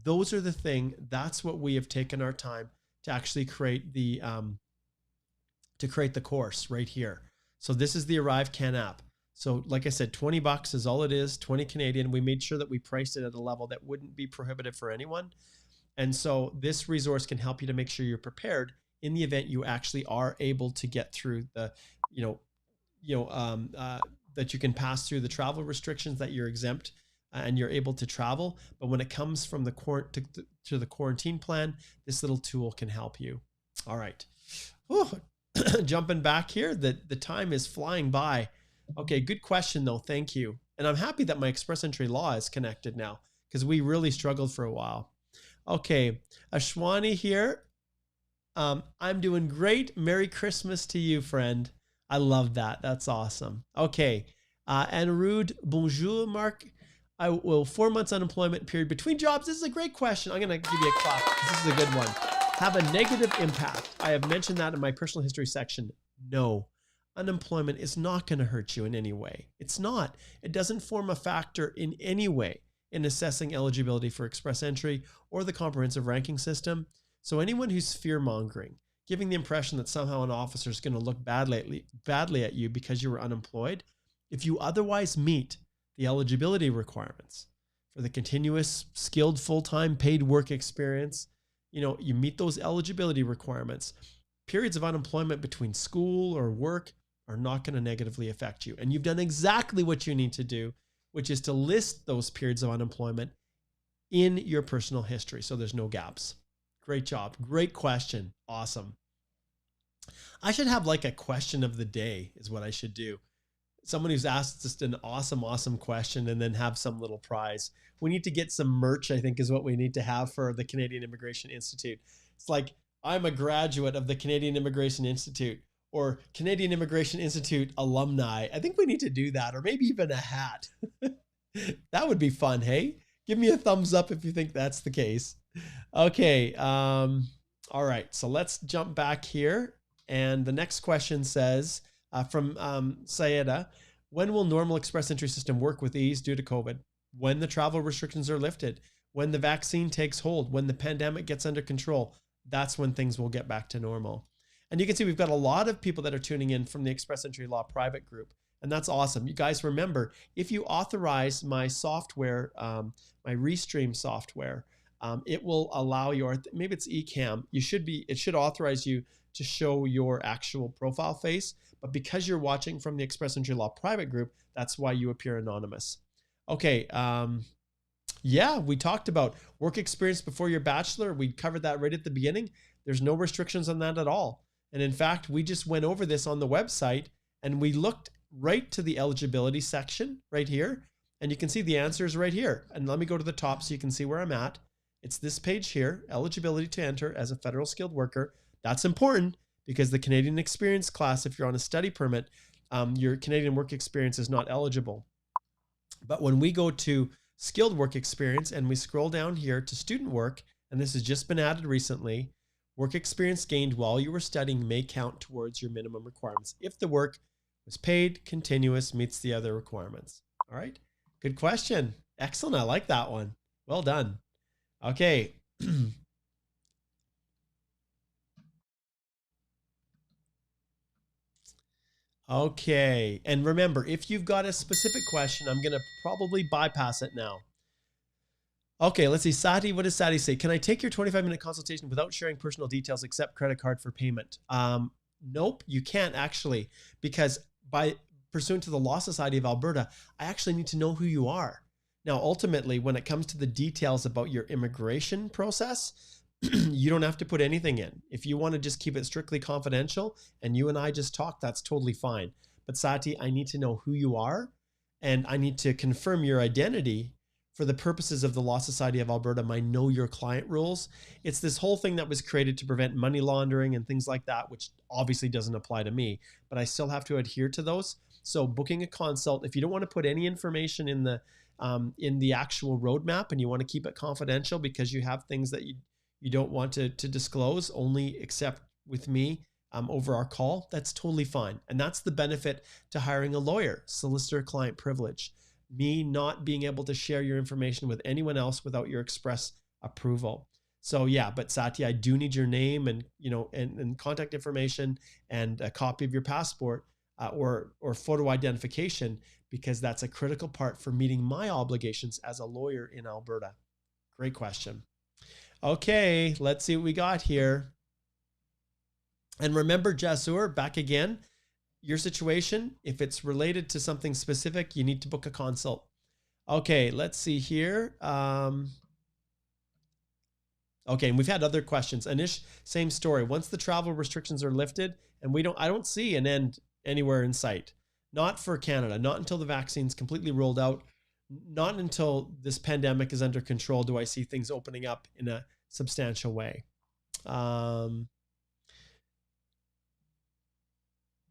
those are the thing. That's what we have taken our time to actually create the course right here. So this is the Arrive Can app. So like I said, 20 bucks is all it is, 20 Canadian. We made sure that we priced it at a level that wouldn't be prohibitive for anyone. And so this resource can help you to make sure you're prepared in the event you actually are able to get through the, that you can pass through the travel restrictions, that you're exempt and you're able to travel. But when it comes from the to the quarantine plan, this little tool can help you. All right. Jumping back here, the time is flying by. Okay, good question though. Thank you. And I'm happy that my Express Entry Law is connected now because we really struggled for a while. Okay, Ashwani here. I'm doing great. Merry Christmas to you, friend. I love that. That's awesome. Okay. Anirudh, bonjour, Mark. I will 4 months unemployment period between jobs. This is a great question. I'm going to give you a clap. This is a good one. Have a negative impact. I have mentioned that in my personal history section. No, unemployment is not going to hurt you in any way. It's not. It doesn't form a factor in any way in assessing eligibility for Express Entry or the comprehensive ranking system. So anyone who's fear-mongering, giving the impression that somehow an officer is going to look badly at you because you were unemployed, if you otherwise meet the eligibility requirements for the continuous skilled full-time paid work experience, you meet those eligibility requirements, periods of unemployment between school or work are not going to negatively affect you. And you've done exactly what you need to do, which is to list those periods of unemployment in your personal history so there's no gaps. Great job. Great question. Awesome. I should have like a question of the day is what I should do. Someone who's asked just an awesome question and then have some little prize. We need to get some merch, I think is what we need to have for the Canadian Immigration Institute. It's like, I'm a graduate of the Canadian Immigration Institute or Canadian Immigration Institute alumni. I think we need to do that, or maybe even a hat. That would be fun. Hey, give me a thumbs up if you think that's the case. Okay. All right. So let's jump back here. And the next question says, from Sayeda, when will normal Express Entry system work with ease due to COVID? When the travel restrictions are lifted, when the vaccine takes hold, when the pandemic gets under control, that's when things will get back to normal. And you can see we've got a lot of people that are tuning in from the Express Entry Law private group. And that's awesome. You guys remember, if you authorize my software, my Restream software, it will allow your, maybe it's eCam, it should authorize you to show your actual profile face. But because you're watching from the Express Entry Law private group, that's why you appear anonymous. Okay. Yeah, we talked about work experience before your bachelor. We covered that right at the beginning. There's no restrictions on that at all. And in fact, we just went over this on the website and we looked right to the eligibility section right here. And you can see the answers right here. And let me go to the top so you can see where I'm at. It's this page here, eligibility to enter as a federal skilled worker. That's important because the Canadian experience class, if you're on a study permit, your Canadian work experience is not eligible. But when we go to skilled work experience and we scroll down here to student work, and this has just been added recently, work experience gained while you were studying may count towards your minimum requirements if the work was paid, continuous, meets the other requirements. All right, good question. Excellent, I like that one. Well done. Okay. Okay, and remember, if you've got a specific question, I'm gonna probably bypass it now. Okay, let's see. Sati, what does Sati say? Can I take your 25-minute consultation without sharing personal details except credit card for payment? Nope, you can't actually, because by pursuant to the Law Society of Alberta, I actually need to know who you are. Now, ultimately, when it comes to the details about your immigration process, you don't have to put anything in. If you want to just keep it strictly confidential and you and I just talk, that's totally fine. But Sati, I need to know who you are and I need to confirm your identity for the purposes of the Law Society of Alberta, my know your client rules. It's this whole thing that was created to prevent money laundering and things like that, which obviously doesn't apply to me, but I still have to adhere to those. So booking a consult, if you don't want to put any information in the actual roadmap and you want to keep it confidential because you have things that you don't want to disclose, only except with me over our call, that's totally fine. And that's the benefit to hiring a lawyer, solicitor-client privilege. Me not being able to share your information with anyone else without your express approval. So yeah, but Sati, I do need your name and and contact information and a copy of your passport or photo identification, because that's a critical part for meeting my obligations as a lawyer in Alberta. Great question. Okay, let's see what we got here. And remember, Jasur, back again, your situation, if it's related to something specific, you need to book a consult. Okay, let's see here. Okay, and we've had other questions. Anish, same story. Once the travel restrictions are lifted, and I don't see an end anywhere in sight. Not for Canada, not until the vaccine's completely rolled out, not until this pandemic is under control do I see things opening up in a substantial way.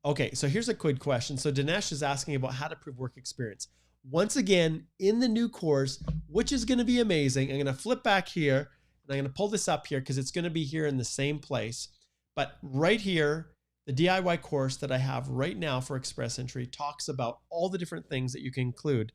Okay, so here's a quick question. So Dinesh is asking about how to prove work experience. Once again, in the new course, which is going to be amazing, I'm going to flip back here and I'm going to pull this up here because it's going to be here in the same place. But right here, the DIY course that I have right now for Express Entry talks about all the different things that you can include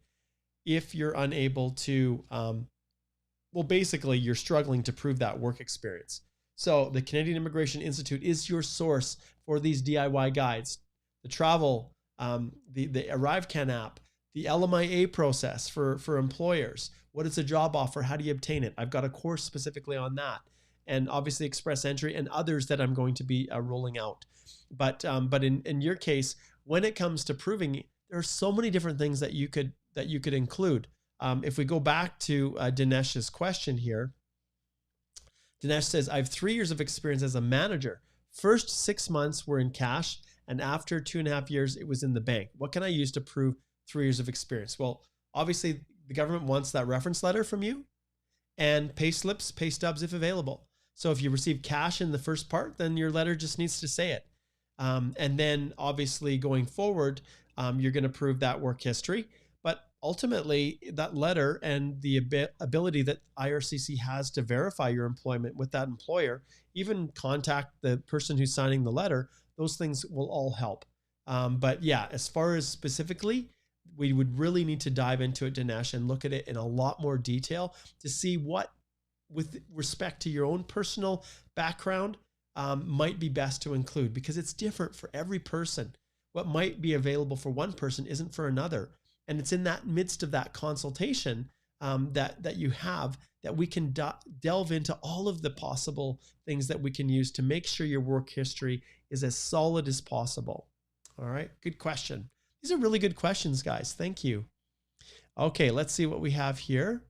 if you're unable to, well, basically, you're struggling to prove that work experience. So the Canadian Immigration Institute is your source for these DIY guides. The travel, the ArriveCan app, the LMIA process for employers. What is a job offer? How do you obtain it? I've got a course specifically on that. And obviously Express Entry and others that I'm going to be rolling out. But in your case, when it comes to proving, there are so many different things that you could include. If we go back to Dinesh's question here, Dinesh says, I have 3 years of experience as a manager. First 6 months were in cash, and after 2.5 years, it was in the bank. What can I use to prove 3 years of experience? Well, obviously, the government wants that reference letter from you and pay slips, pay stubs if available. So if you receive cash in the first part, then your letter just needs to say it. And then obviously going forward, you're going to prove that work history. But ultimately, that letter and the ability that IRCC has to verify your employment with that employer, even contact the person who's signing the letter, those things will all help. But yeah, as far as specifically, we would really need to dive into it, Dinesh, and look at it in a lot more detail to see what, with respect to your own personal background, might be best to include, because it's different for every person. What might be available for one person isn't for another. And it's in that midst of that consultation that you have that we can delve into all of the possible things that we can use to make sure your work history is as solid as possible. All right, good question. These are really good questions, guys. Thank you. Okay, let's see what we have here.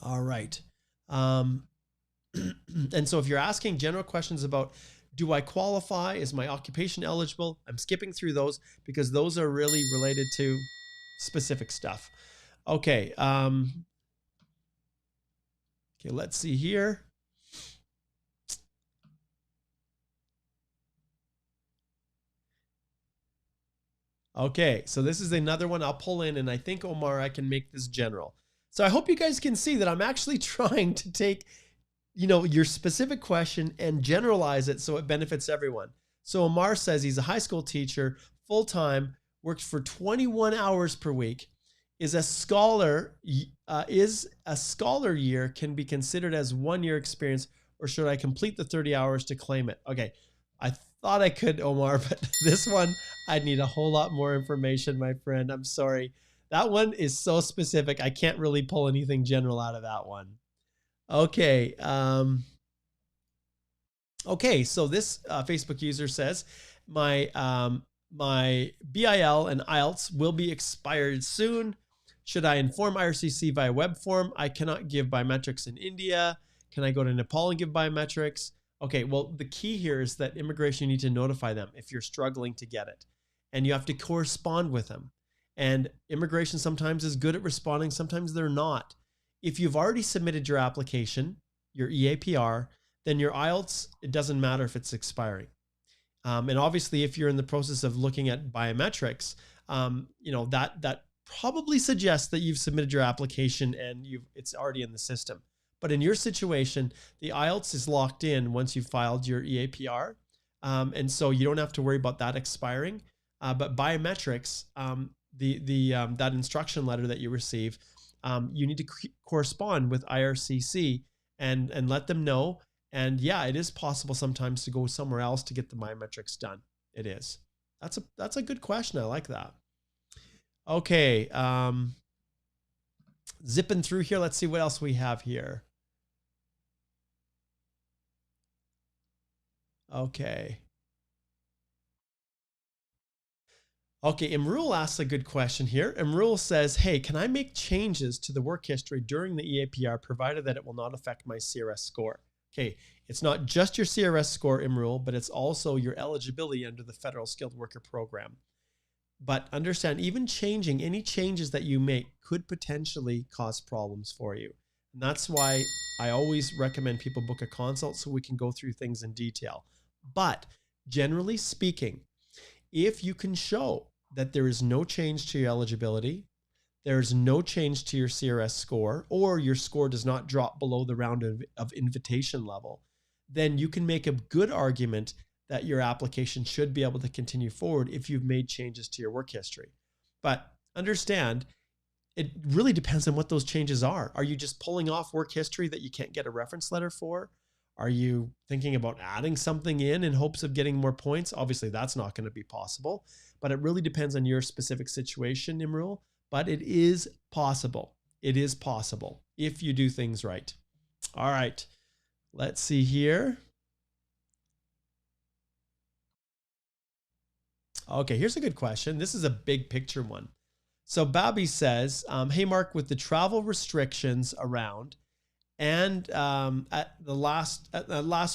All right. And so if you're asking general questions about, do I qualify? Is my occupation eligible? I'm skipping through those because those are really related to specific stuff. Okay. Okay, let's see here. Okay, so this is another one I'll pull in, and I think, Omar, I can make this general. So I hope you guys can see that I'm actually trying to take, your specific question and generalize it so it benefits everyone. So Omar says he's a high school teacher, full-time, works for 21 hours per week, is a scholar year can be considered as 1 year experience, or should I complete the 30 hours to claim it? Okay, I thought I could, Omar, but this one, I'd need a whole lot more information, my friend. I'm sorry. That one is so specific. I can't really pull anything general out of that one. Okay. Okay. So this Facebook user says my BIL and IELTS will be expired soon. Should I inform IRCC via web form? I cannot give biometrics in India. Can I go to Nepal and give biometrics? Okay, well, the key here is that immigration, you need to notify them if you're struggling to get it. And you have to correspond with them. And immigration sometimes is good at responding, sometimes they're not. If you've already submitted your application, your EAPR, then your IELTS, it doesn't matter if it's expiring. And obviously, if you're in the process of looking at biometrics, that probably suggests that you've submitted your application and it's already in the system. But in your situation, the IELTS is locked in once you've filed your EAPR. And so you don't have to worry about that expiring. But biometrics, that instruction letter that you receive, you need to correspond with IRCC and let them know. And yeah, it is possible sometimes to go somewhere else to get the biometrics done. It is. That's a good question. I like that. Okay. Zipping through here. Let's see what else we have here. Okay. Okay, Imrul asks a good question here. Imrul says, hey, can I make changes to the work history during the EAPR provided that it will not affect my CRS score? Okay, it's not just your CRS score, Imrul, but it's also your eligibility under the Federal Skilled Worker Program. But understand, even any changes that you make could potentially cause problems for you. And that's why I always recommend people book a consult so we can go through things in detail. But generally speaking, if you can show that there is no change to your eligibility, there is no change to your CRS score, or your score does not drop below the round of invitation level, then you can make a good argument that your application should be able to continue forward if you've made changes to your work history. But understand, it really depends on what those changes are. Are you just pulling off work history that you can't get a reference letter for? Are you thinking about adding something in hopes of getting more points? Obviously, that's not going to be possible, but it really depends on your specific situation, Imrul. But it is possible. It is possible if you do things right. All right, let's see here. Okay, here's a good question. This is a big picture one. So Bobby says, hey, Mark, with the travel restrictions around, and at last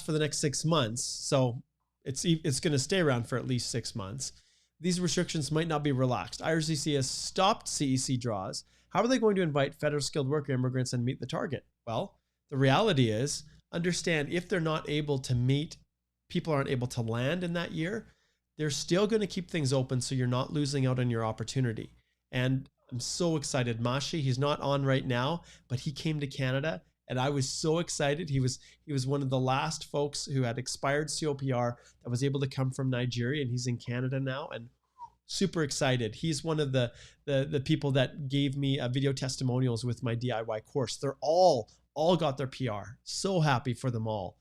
for the next 6 months, so it's going to stay around for at least 6 months. These restrictions might not be relaxed. IRCC has stopped CEC draws. How are they going to invite federal skilled worker immigrants and meet the target? Well, the reality is, understand, if they're not able to meet, people aren't able to land in that year, they're still going to keep things open so you're not losing out on your opportunity. And I'm so excited. Mashi, he's not on right now, but he came to Canada. And I was so excited. He was one of the last folks who had expired COPR that was able to come from Nigeria, and he's in Canada now, and super excited. He's one of the people that gave me video testimonials with my DIY course. They're all got their PR. So happy for them all.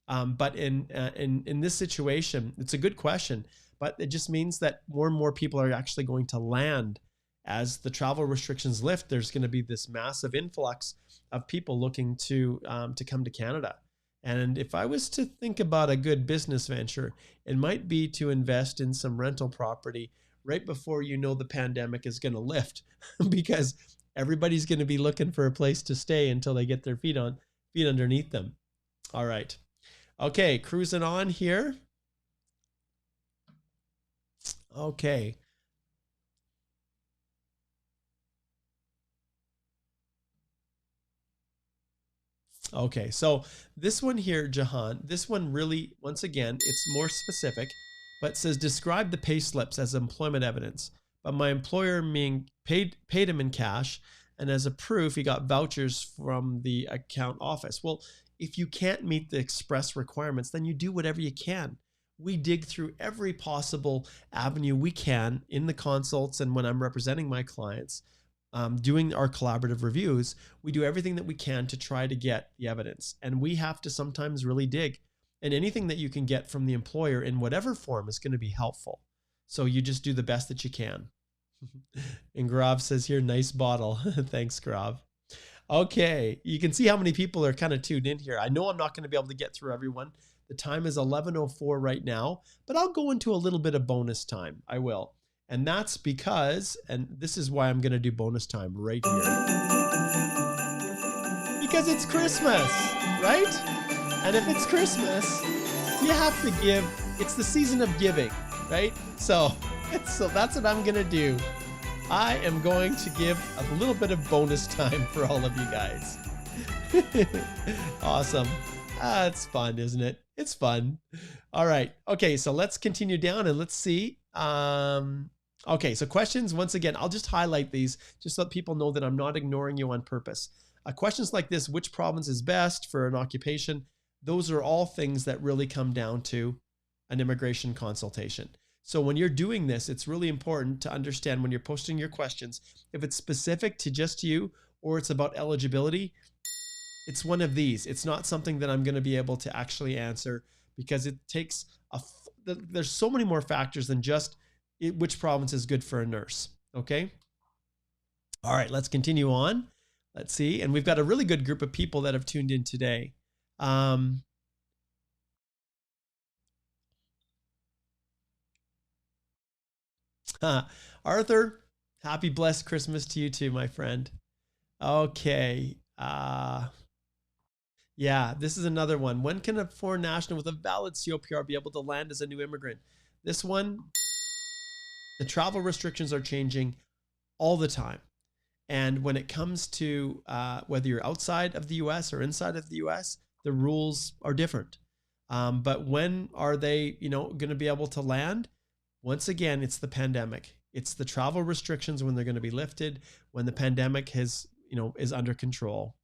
But in this situation, it's a good question, but it just means that more and more people are actually going to land. As the travel restrictions lift, there's going to be this massive influx of people looking to come to Canada. And if I was to think about a good business venture, it might be to invest in some rental property right before the pandemic is going to lift, because everybody's going to be looking for a place to stay until they get their feet underneath them. All right. Okay, cruising on here. Okay. Okay, so this one here, Jahan, this one really, once again, it's more specific, but says describe the pay slips as employment evidence. but my employer paid him in cash, and as a proof, he got vouchers from the account office. Well, if you can't meet the express requirements, then you do whatever you can. We dig through every possible avenue we can in the consults, and when I'm representing my clients, doing our collaborative reviews, we do everything that we can to try to get the evidence. And we have to sometimes really dig. And anything that you can get from the employer in whatever form is going to be helpful. So you just do the best that you can. And Grav says here, nice bottle. Thanks, Grav. Okay, you can see how many people are kind of tuned in here. I know I'm not going to be able to get through everyone. The time is 11:04 right now, but I'll go into a little bit of bonus time. I will. And that's because, and this is why I'm going to do bonus time right here. Because it's Christmas, right? And if it's Christmas, you have to give. It's the season of giving, right? So that's what I'm going to do. I am going to give a little bit of bonus time for all of you guys. Awesome. It's fun, isn't it? It's fun. All right. Okay, so let's continue down and let's see. Okay, so questions, once again, I'll just highlight these just so that people know that I'm not ignoring you on purpose. Questions like this, which province is best for an occupation? Those are all things that really come down to an immigration consultation. So when you're doing this, it's really important to understand when you're posting your questions, if it's specific to just you or it's about eligibility, it's one of these. It's not something that I'm going to be able to actually answer because it takes there's so many more factors than just which province is good for a nurse. Okay. All right, let's continue on. Let's see. And we've got a really good group of people that have tuned in today. Arthur, happy blessed Christmas to you too, my friend. Okay. Yeah, this is another one. When can a foreign national with a valid COPR be able to land as a new immigrant? This one, the travel restrictions are changing all the time. And when it comes to whether you're outside of the US or inside of the US, the rules are different. But when are they, going to be able to land? Once again, it's the pandemic. It's the travel restrictions when they're going to be lifted, when the pandemic is under control.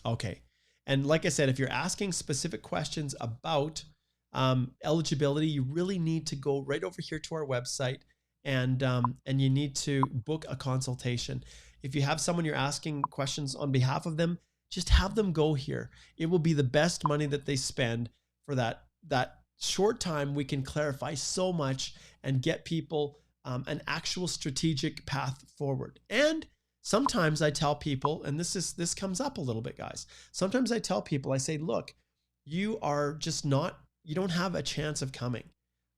Okay. And like I said, if you're asking specific questions about eligibility, you really need to go right over here to our website and you need to book a consultation. If you have someone you're asking questions on behalf of them, just have them go here. It will be the best money that they spend for that short time. We can clarify so much and get people an actual strategic path forward. And sometimes I tell people, and this comes up a little bit, guys. Sometimes I tell people, I say, look, you don't have a chance of coming.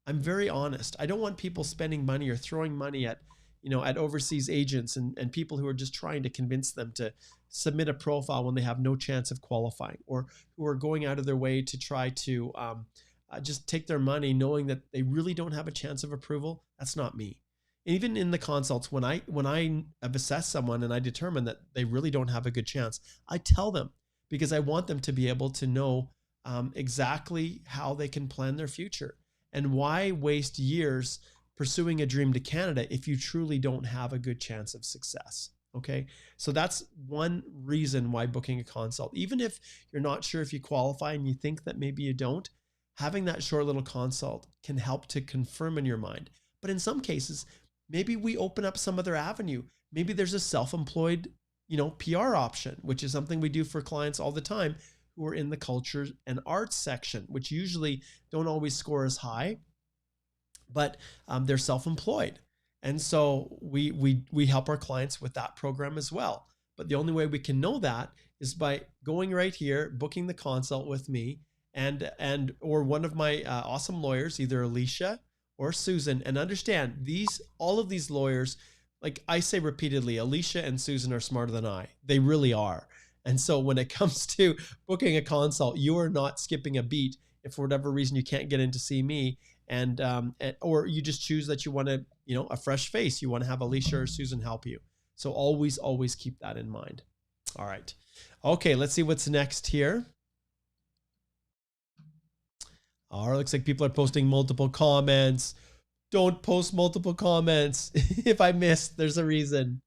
I'm very honest. I don't want people spending money or throwing money at overseas agents and people who are just trying to convince them to submit a profile when they have no chance of qualifying, or who are going out of their way to try to just take their money knowing that they really don't have a chance of approval. That's not me. Even in the consults, when I have assessed someone and I determine that they really don't have a good chance, I tell them, because I want them to be able to know exactly how they can plan their future. And why waste years pursuing a dream to Canada if you truly don't have a good chance of success? Okay, so that's one reason why booking a consult, even if you're not sure if you qualify and you think that maybe you don't, having that short little consult can help to confirm in your mind. But in some cases, maybe we open up some other avenue. Maybe there's a self-employed, PR option, which is something we do for clients all the time who are in the culture and arts section, which usually don't always score as high, but they're self-employed. And so we help our clients with that program as well. But the only way we can know that is by going right here, booking the consult with me or one of my awesome lawyers, either Alicia or Susan. And understand, all of these lawyers, like I say repeatedly, Alicia and Susan are smarter than I. They really are. And so when it comes to booking a consult, you are not skipping a beat if for whatever reason you can't get in to see me, or you just choose that you want to, a fresh face. You want to have Alicia or Susan help you. So always keep that in mind. All right. Okay, let's see what's next here. All right, looks like people are posting multiple comments. Don't post multiple comments. If I missed, there's a reason.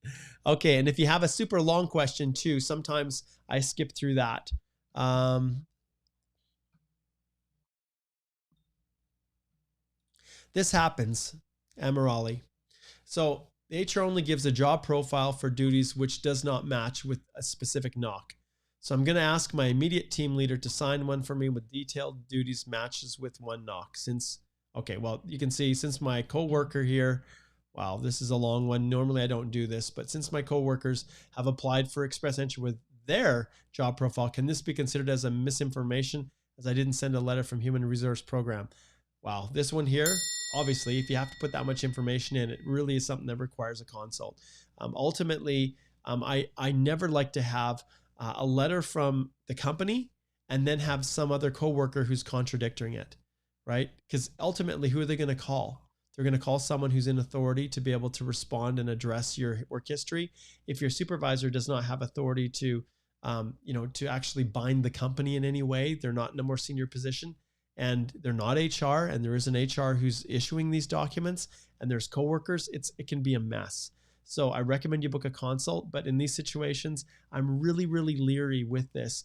Okay, and if you have a super long question too, sometimes I skip through that. This happens, Amirali. So the HR only gives a job profile for duties which does not match with a specific knock. So I'm going to ask my immediate team leader to sign one for me with detailed duties matches with one knock. Okay, well, you can see since my coworker here, wow, this is a long one. Normally I don't do this, but since my coworkers have applied for express entry with their job profile, can this be considered as a misinformation as I didn't send a letter from Human Resource Program? Wow, this one here, obviously, if you have to put that much information in, it really is something that requires a consult. Ultimately, I never like to have a letter from the company and then have some other coworker who's contradicting it, right? Because ultimately, who are they going to call? They're going to call someone who's in authority to be able to respond and address your work history. If your supervisor does not have authority to, to actually bind the company in any way, they're not in a more senior position, and they're not HR, and there is an HR who's issuing these documents, and there's coworkers, it can be a mess. So I recommend you book a consult, but in these situations, I'm really, really leery with this.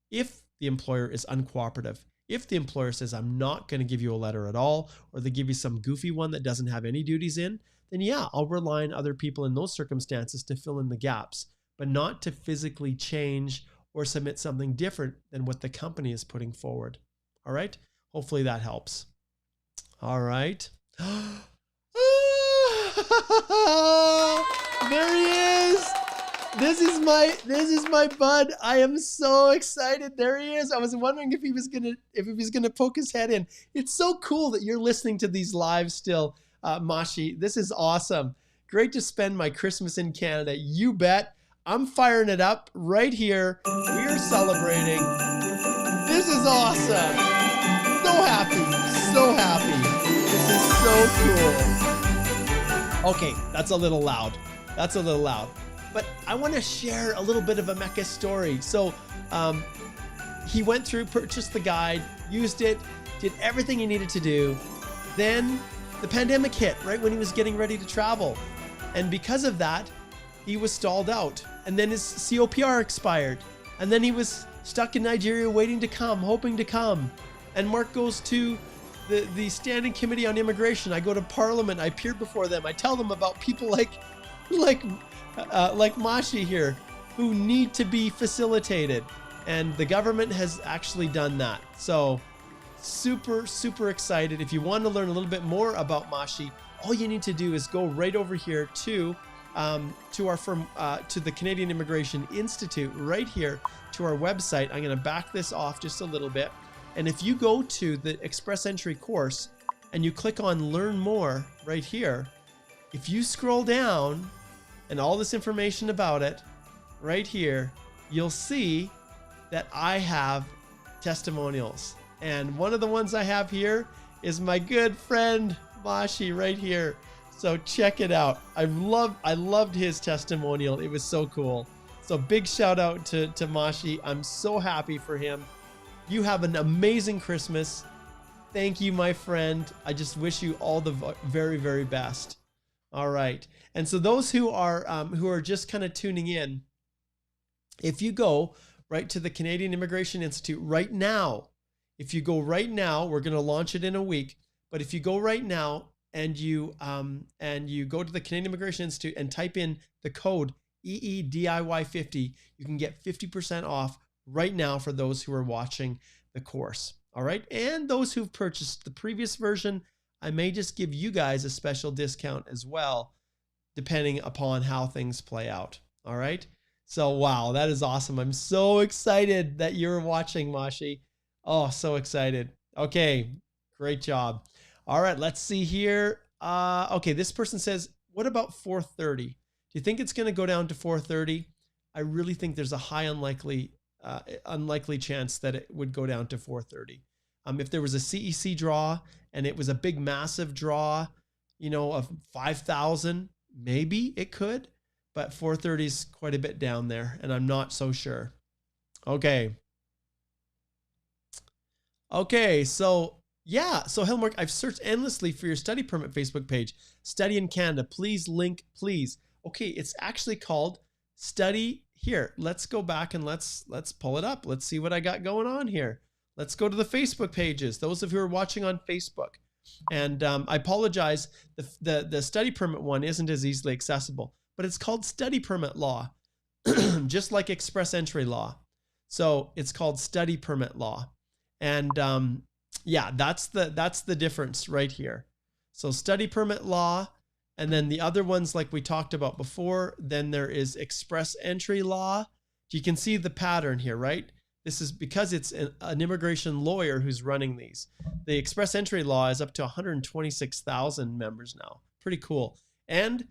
If the employer is uncooperative, if the employer says, I'm not going to give you a letter at all, or they give you some goofy one that doesn't have any duties in, then yeah, I'll rely on other people in those circumstances to fill in the gaps, but not to physically change or submit something different than what the company is putting forward. All right. Hopefully that helps. All right. There he is. This is my bud. I am so excited. There he is. I was wondering if he was gonna poke his head in. It's so cool that you're listening to these live still, Mashi. This is awesome. Great to spend my Christmas in Canada. You bet. I'm firing it up right here. We are celebrating. This is awesome. So happy. So happy. This is so cool. Okay, that's a little loud. But I want to share a little bit of a Mecca story. So he went through, purchased the guide, used it, did everything he needed to do. Then the pandemic hit right when he was getting ready to travel. And because of that, he was stalled out. And then his COPR expired. And then he was stuck in Nigeria waiting to come, hoping to come. And Mark goes to the Standing Committee on Immigration. I go to Parliament. I appear before them. I tell them about people like Mashi here who need to be facilitated. And the government has actually done that. So super, super excited. If you want to learn a little bit more about Mashi, all you need to do is go right over here to our firm, to the Canadian Immigration Institute right here to our website. I'm going to back this off just a little bit. And if you go to the Express Entry course and you click on Learn More right here, if you scroll down and all this information about it right here, you'll see that I have testimonials. And one of the ones I have here is my good friend Mashi right here. So check it out. I loved his testimonial. It was so cool. So big shout out to Mashi. I'm so happy for him. You have an amazing Christmas. Thank you, my friend. I just wish you all the very, very best. All right. And so those who are just kind of tuning in, if you go right to the Canadian Immigration Institute right now, if you go right now, we're going to launch it in a week. But if you go right now and you go to the Canadian Immigration Institute and type in the code EEDIY50, you can get 50% off right now for those who are watching the course. All right. And those who've purchased the previous version, I may just give you guys a special discount as well, depending upon how things play out. All right. So, wow, that is awesome. I'm so excited that you're watching, Mashi. Oh, so excited. Okay. Great job. All right. Let's see here. Okay. This person says, what about 4:30? Do you think it's going to go down to 4:30? I really think there's a high unlikely chance that it would go down to 4:30. If there was a CEC draw and it was a big, massive draw, of 5,000, maybe it could, but 4:30 is quite a bit down there, and I'm not so sure. Okay. So Yeah. So Helmark, I've searched endlessly for your study permit Facebook page. Study in Canada. Please link, please. Okay, it's actually called Study here. Let's go back and let's pull it up. Let's see what I got going on here. Let's go to the Facebook pages. Those of you who are watching on Facebook. And I apologize, the study permit one isn't as easily accessible, but it's called study permit law, just like express entry law. So it's called study permit law. And yeah, that's the difference right here. So study permit law, and then the other ones like we talked about before, then there is express entry law. You can see the pattern here, right? This is because it's an immigration lawyer who's running these. The express entry law is up to 126,000 members now. Pretty cool. And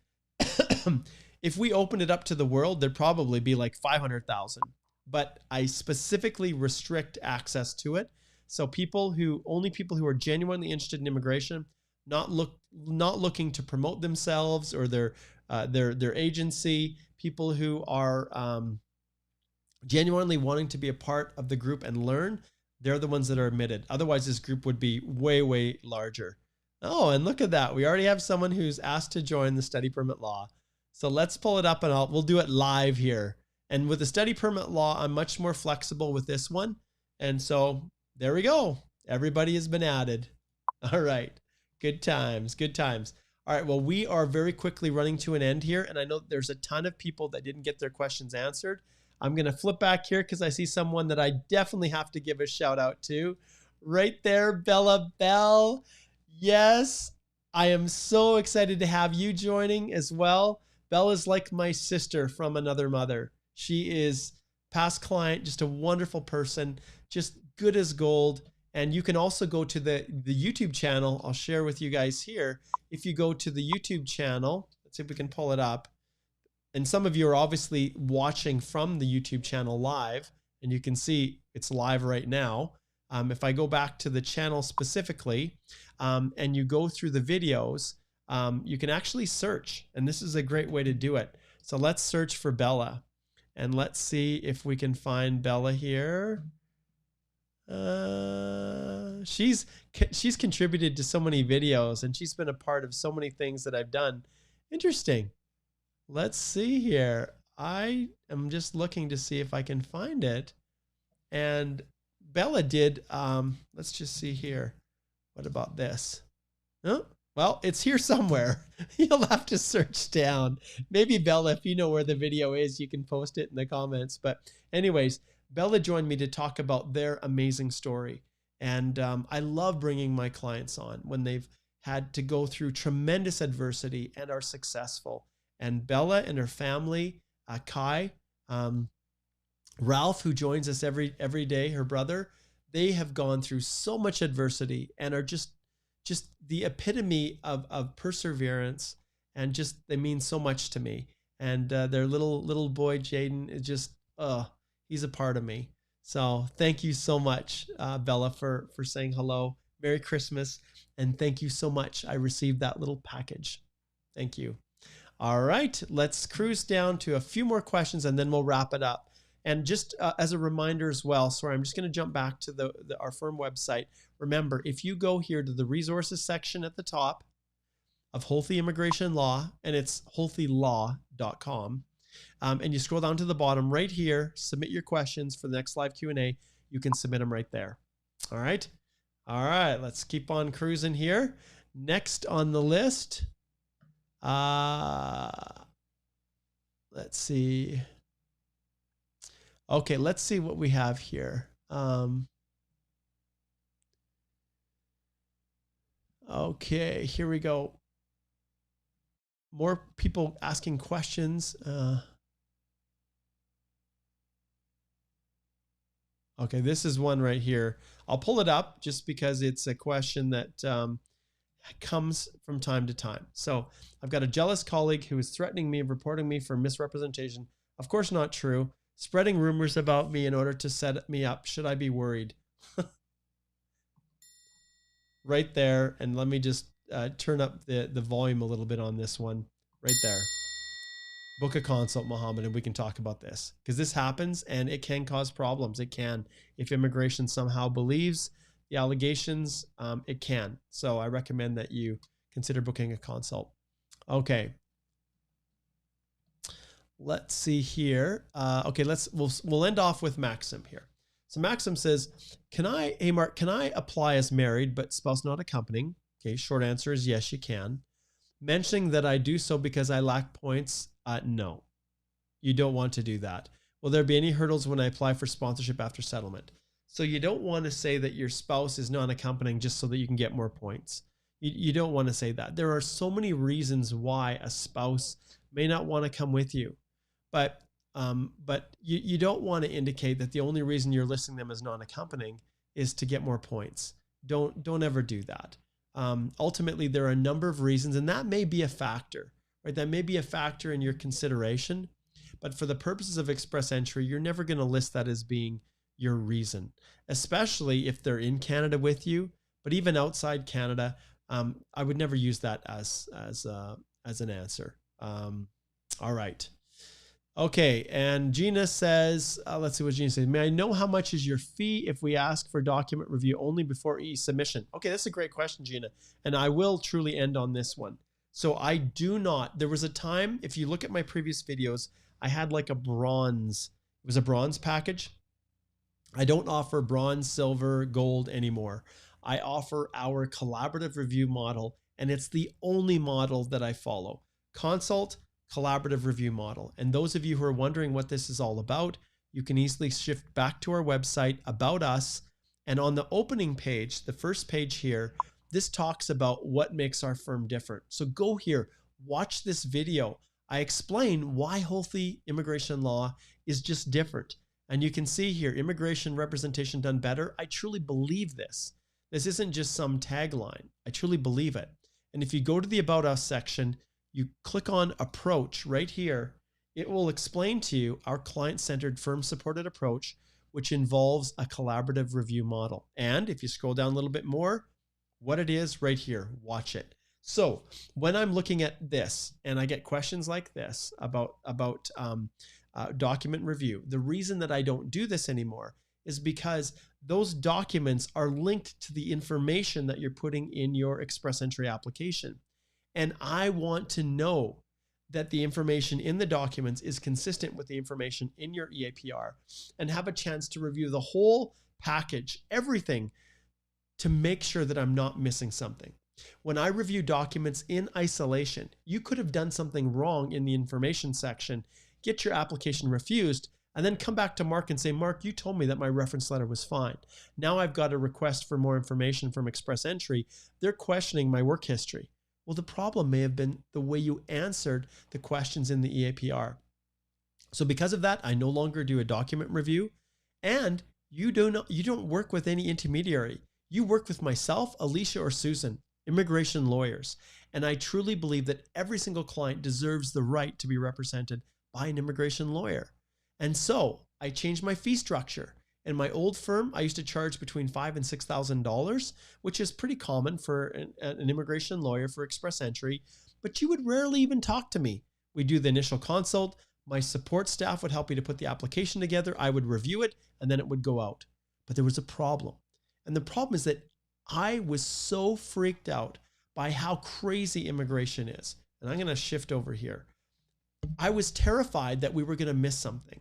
if we opened it up to the world, there'd probably be like 500,000. But I specifically restrict access to it. So only people who are genuinely interested in immigration, not looking to promote themselves or their agency, people who are genuinely wanting to be a part of the group and learn, they're the ones that are admitted. Otherwise, this group would be way, way larger. Oh, and look at that. We already have someone who's asked to join the study permit law. So let's pull it up and we'll do it live here. And with the study permit law, I'm much more flexible with this one. And so there we go. Everybody has been added. All right. Good times. Good times. All right. Well, we are very quickly running to an end here. And I know there's a ton of people that didn't get their questions answered. I'm going to flip back here because I see someone that I definitely have to give a shout out to. Right there, Bella Bell. Yes, I am so excited to have you joining as well. Bella's like my sister from another mother. She is past client, just a wonderful person, just good as gold. And you can also go to the YouTube channel. I'll share with you guys here. If you go to the YouTube channel, let's see if we can pull it up. And some of you are obviously watching from the YouTube channel live, and you can see it's live right now. If I go back to the channel specifically, and you go through the videos, you can actually search, and this is a great way to do it. So let's search for Bella, and let's see if we can find Bella here. She's contributed to so many videos, and she's been a part of so many things that I've done. Interesting. Let's see here. I am just looking to see if I can find it. And Bella did, let's just see here. What about this? Oh, well, it's here somewhere. You'll have to search down. Maybe Bella, if you know where the video is, you can post it in the comments. But anyways, Bella joined me to talk about their amazing story. And I love bringing my clients on when they've had to go through tremendous adversity and are successful. And Bella and her family, Kai, Ralph, who joins us every day, her brother, they have gone through so much adversity and are just the epitome of perseverance, and just they mean so much to me. And their little boy Jaden is just he's a part of me. So thank you so much, Bella, for saying hello. Merry Christmas, and thank you so much. I received that little package. Thank you. All right, let's cruise down to a few more questions and then we'll wrap it up. And just as a reminder as well, sorry, I'm just going to jump back to our firm website. Remember, if you go here to the resources section at the top of Holthe Immigration Law, and it's holthelaw.com, and you scroll down to the bottom right here, submit your questions for the next live Q&A, you can submit them right there. All right. All right, let's keep on cruising here. Next on the list, let's see. Okay, let's see what we have here. Okay, here we go. More people asking questions. Okay, this is one right here. I'll pull it up just because it's a question that comes from time to time. So I've got a jealous colleague who is threatening me, reporting me for misrepresentation. Of course, not true. Spreading rumors about me in order to set me up. Should I be worried? Right there. And let me just turn up the volume a little bit on this one. Right there. Book a consult, Mohammed, and we can talk about this. Because this happens and it can cause problems. It can. If immigration somehow believes the allegations, it can. So I recommend that you consider booking a consult. Okay. Let's see here. Okay, we'll end off with Maxim here. So Maxim says, hey Mark, can I apply as married but spouse not accompanying? Okay, short answer is yes, you can. Mentioning that I do so because I lack points, no, you don't want to do that. Will there be any hurdles when I apply for sponsorship after settlement? So you don't want to say that your spouse is non-accompanying just so that you can get more points. You don't want to say that. There are so many reasons why a spouse may not want to come with you. But you don't want to indicate that the only reason you're listing them as non-accompanying is to get more points. Don't ever do that. Ultimately, there are a number of reasons, and that may be a factor, right? That may be a factor in your consideration. But for the purposes of express entry, you're never going to list that as being your reason, especially if they're in Canada with you. But even outside Canada, I would never use that as an answer. All right. Okay, and Gina says, let's see what Gina says. May I know how much is your fee if we ask for document review only before e-submission? Okay, that's a great question, Gina. And I will truly end on this one. So I do not, there was a time, if you look at my previous videos, I had like a bronze, it was a bronze package. I don't offer bronze, silver, gold anymore. I offer our collaborative review model, and it's the only model that I follow. Consult, collaborative review model. And those of you who are wondering what this is all about, you can easily shift back to our website, About Us, and on the opening page, the first page here, this talks about what makes our firm different. So go here, watch this video. I explain why Holthe Immigration Law is just different. And you can see here, immigration representation done better. I truly believe this. This isn't just some tagline. I truly believe it. And if you go to the About Us section, you click on Approach right here, it will explain to you our client-centered firm-supported approach, which involves a collaborative review model. And if you scroll down a little bit more, what it is right here, watch it. So when I'm looking at this and I get questions like this about document review, the reason that I don't do this anymore is because those documents are linked to the information that you're putting in your express entry application. And I want to know that the information in the documents is consistent with the information in your EAPR and have a chance to review the whole package, everything, to make sure that I'm not missing something. When I review documents in isolation, you could have done something wrong in the information section, get your application refused, and then come back to Mark and say, Mark, you told me that my reference letter was fine. Now I've got a request for more information from express entry. They're questioning my work history. Well, the problem may have been the way you answered the questions in the EAPR. So because of that, I no longer do a document review, and you don't work with any intermediary. You work with myself, Alicia, or Susan, immigration lawyers. And I truly believe that every single client deserves the right to be represented by an immigration lawyer. And so I changed my fee structure. In my old firm, I used to charge between $5,000 and $6,000, which is pretty common for an immigration lawyer for express entry, but you would rarely even talk to me. We do the initial consult. My support staff would help me to put the application together. I would review it, and then it would go out. But there was a problem. And the problem is that I was so freaked out by how crazy immigration is. And I'm going to shift over here. I was terrified that we were going to miss something.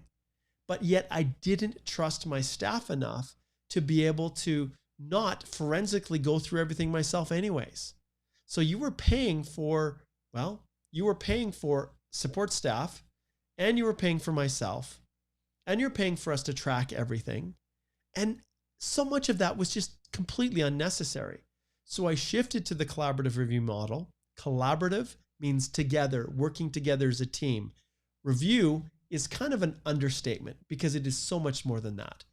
But yet I didn't trust my staff enough to be able to not forensically go through everything myself anyways. So you were paying for, well, you were paying for support staff, and you were paying for myself, and you're paying for us to track everything. And so much of that was just completely unnecessary. So I shifted to the collaborative review model. Collaborative means together, working together as a team. Review is kind of an understatement because it is so much more than that.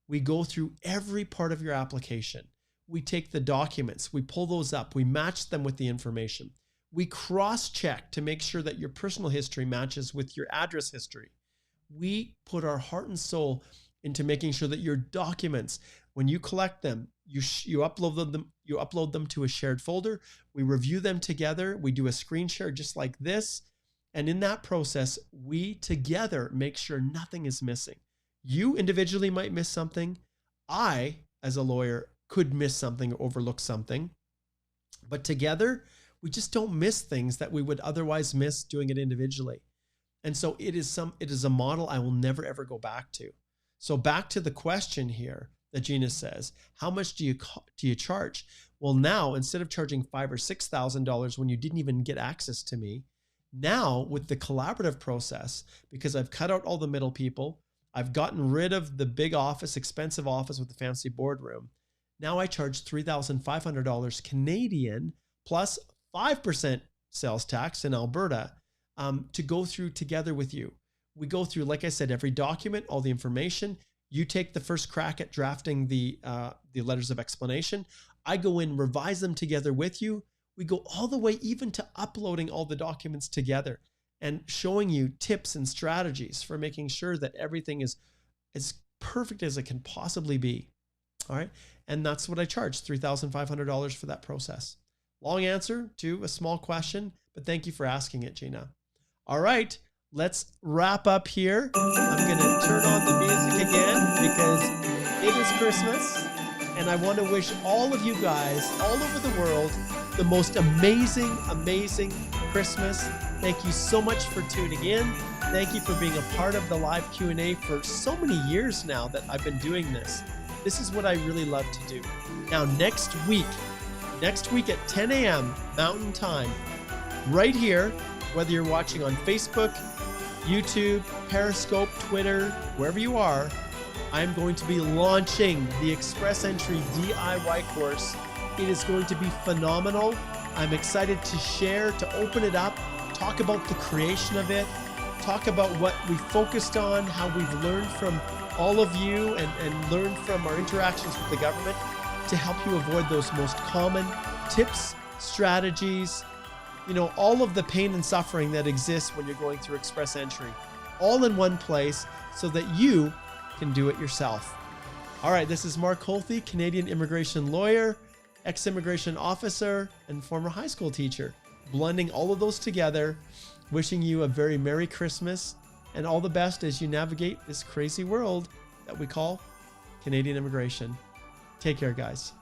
We go through every part of your application. We take the documents, we pull those up, we match them with the information. We cross-check to make sure that your personal history matches with your address history. We put our heart and soul into making sure that your documents, when you collect them, you upload them to a shared folder. We review them together. We do a screen share just like this. And in that process, we together make sure nothing is missing. You individually might miss something. I, as a lawyer, could miss something or overlook something. But together, we just don't miss things that we would otherwise miss doing it individually. And so it is a model I will never ever go back to. So back to the question here that Gina says, how much do you charge? Well, now instead of charging $5,000 or $6,000 when you didn't even get access to me, now with the collaborative process, because I've cut out all the middle people, I've gotten rid of the big office, expensive office with the fancy boardroom. Now I charge $3,500 Canadian plus 5% sales tax in Alberta to go through together with you. We go through, like I said, every document, all the information. You take the first crack at drafting the letters of explanation. I go in, revise them together with you. We go all the way even to uploading all the documents together and showing you tips and strategies for making sure that everything is as perfect as it can possibly be. All right. And that's what I charge, $3,500 for that process. Long answer to a small question, but thank you for asking it, Gina. All right, let's wrap up here. I'm going to turn on the music again because it is Christmas, and I want to wish all of you guys all over the world the most amazing, amazing Christmas. Thank you so much for tuning in. Thank you for being a part of the live Q&A for so many years now that I've been doing this. This is what I really love to do. Now, next week at 10 a.m. Mountain Time, right here, whether you're watching on Facebook, YouTube, Periscope, Twitter, wherever you are, I'm going to be launching the Express Entry DIY course. It is going to be phenomenal. I'm excited to share, to open it up, talk about the creation of it, talk about what we focused on, how we've learned from all of you and learn from our interactions with the government to help you avoid those most common tips, strategies, all of the pain and suffering that exists when you're going through Express Entry, all in one place so that you can do it yourself. All right, this is Mark Holthe, Canadian immigration lawyer, ex-immigration officer, and former high school teacher, blending all of those together, wishing you a very Merry Christmas and all the best as you navigate this crazy world that we call Canadian immigration. Take care, guys.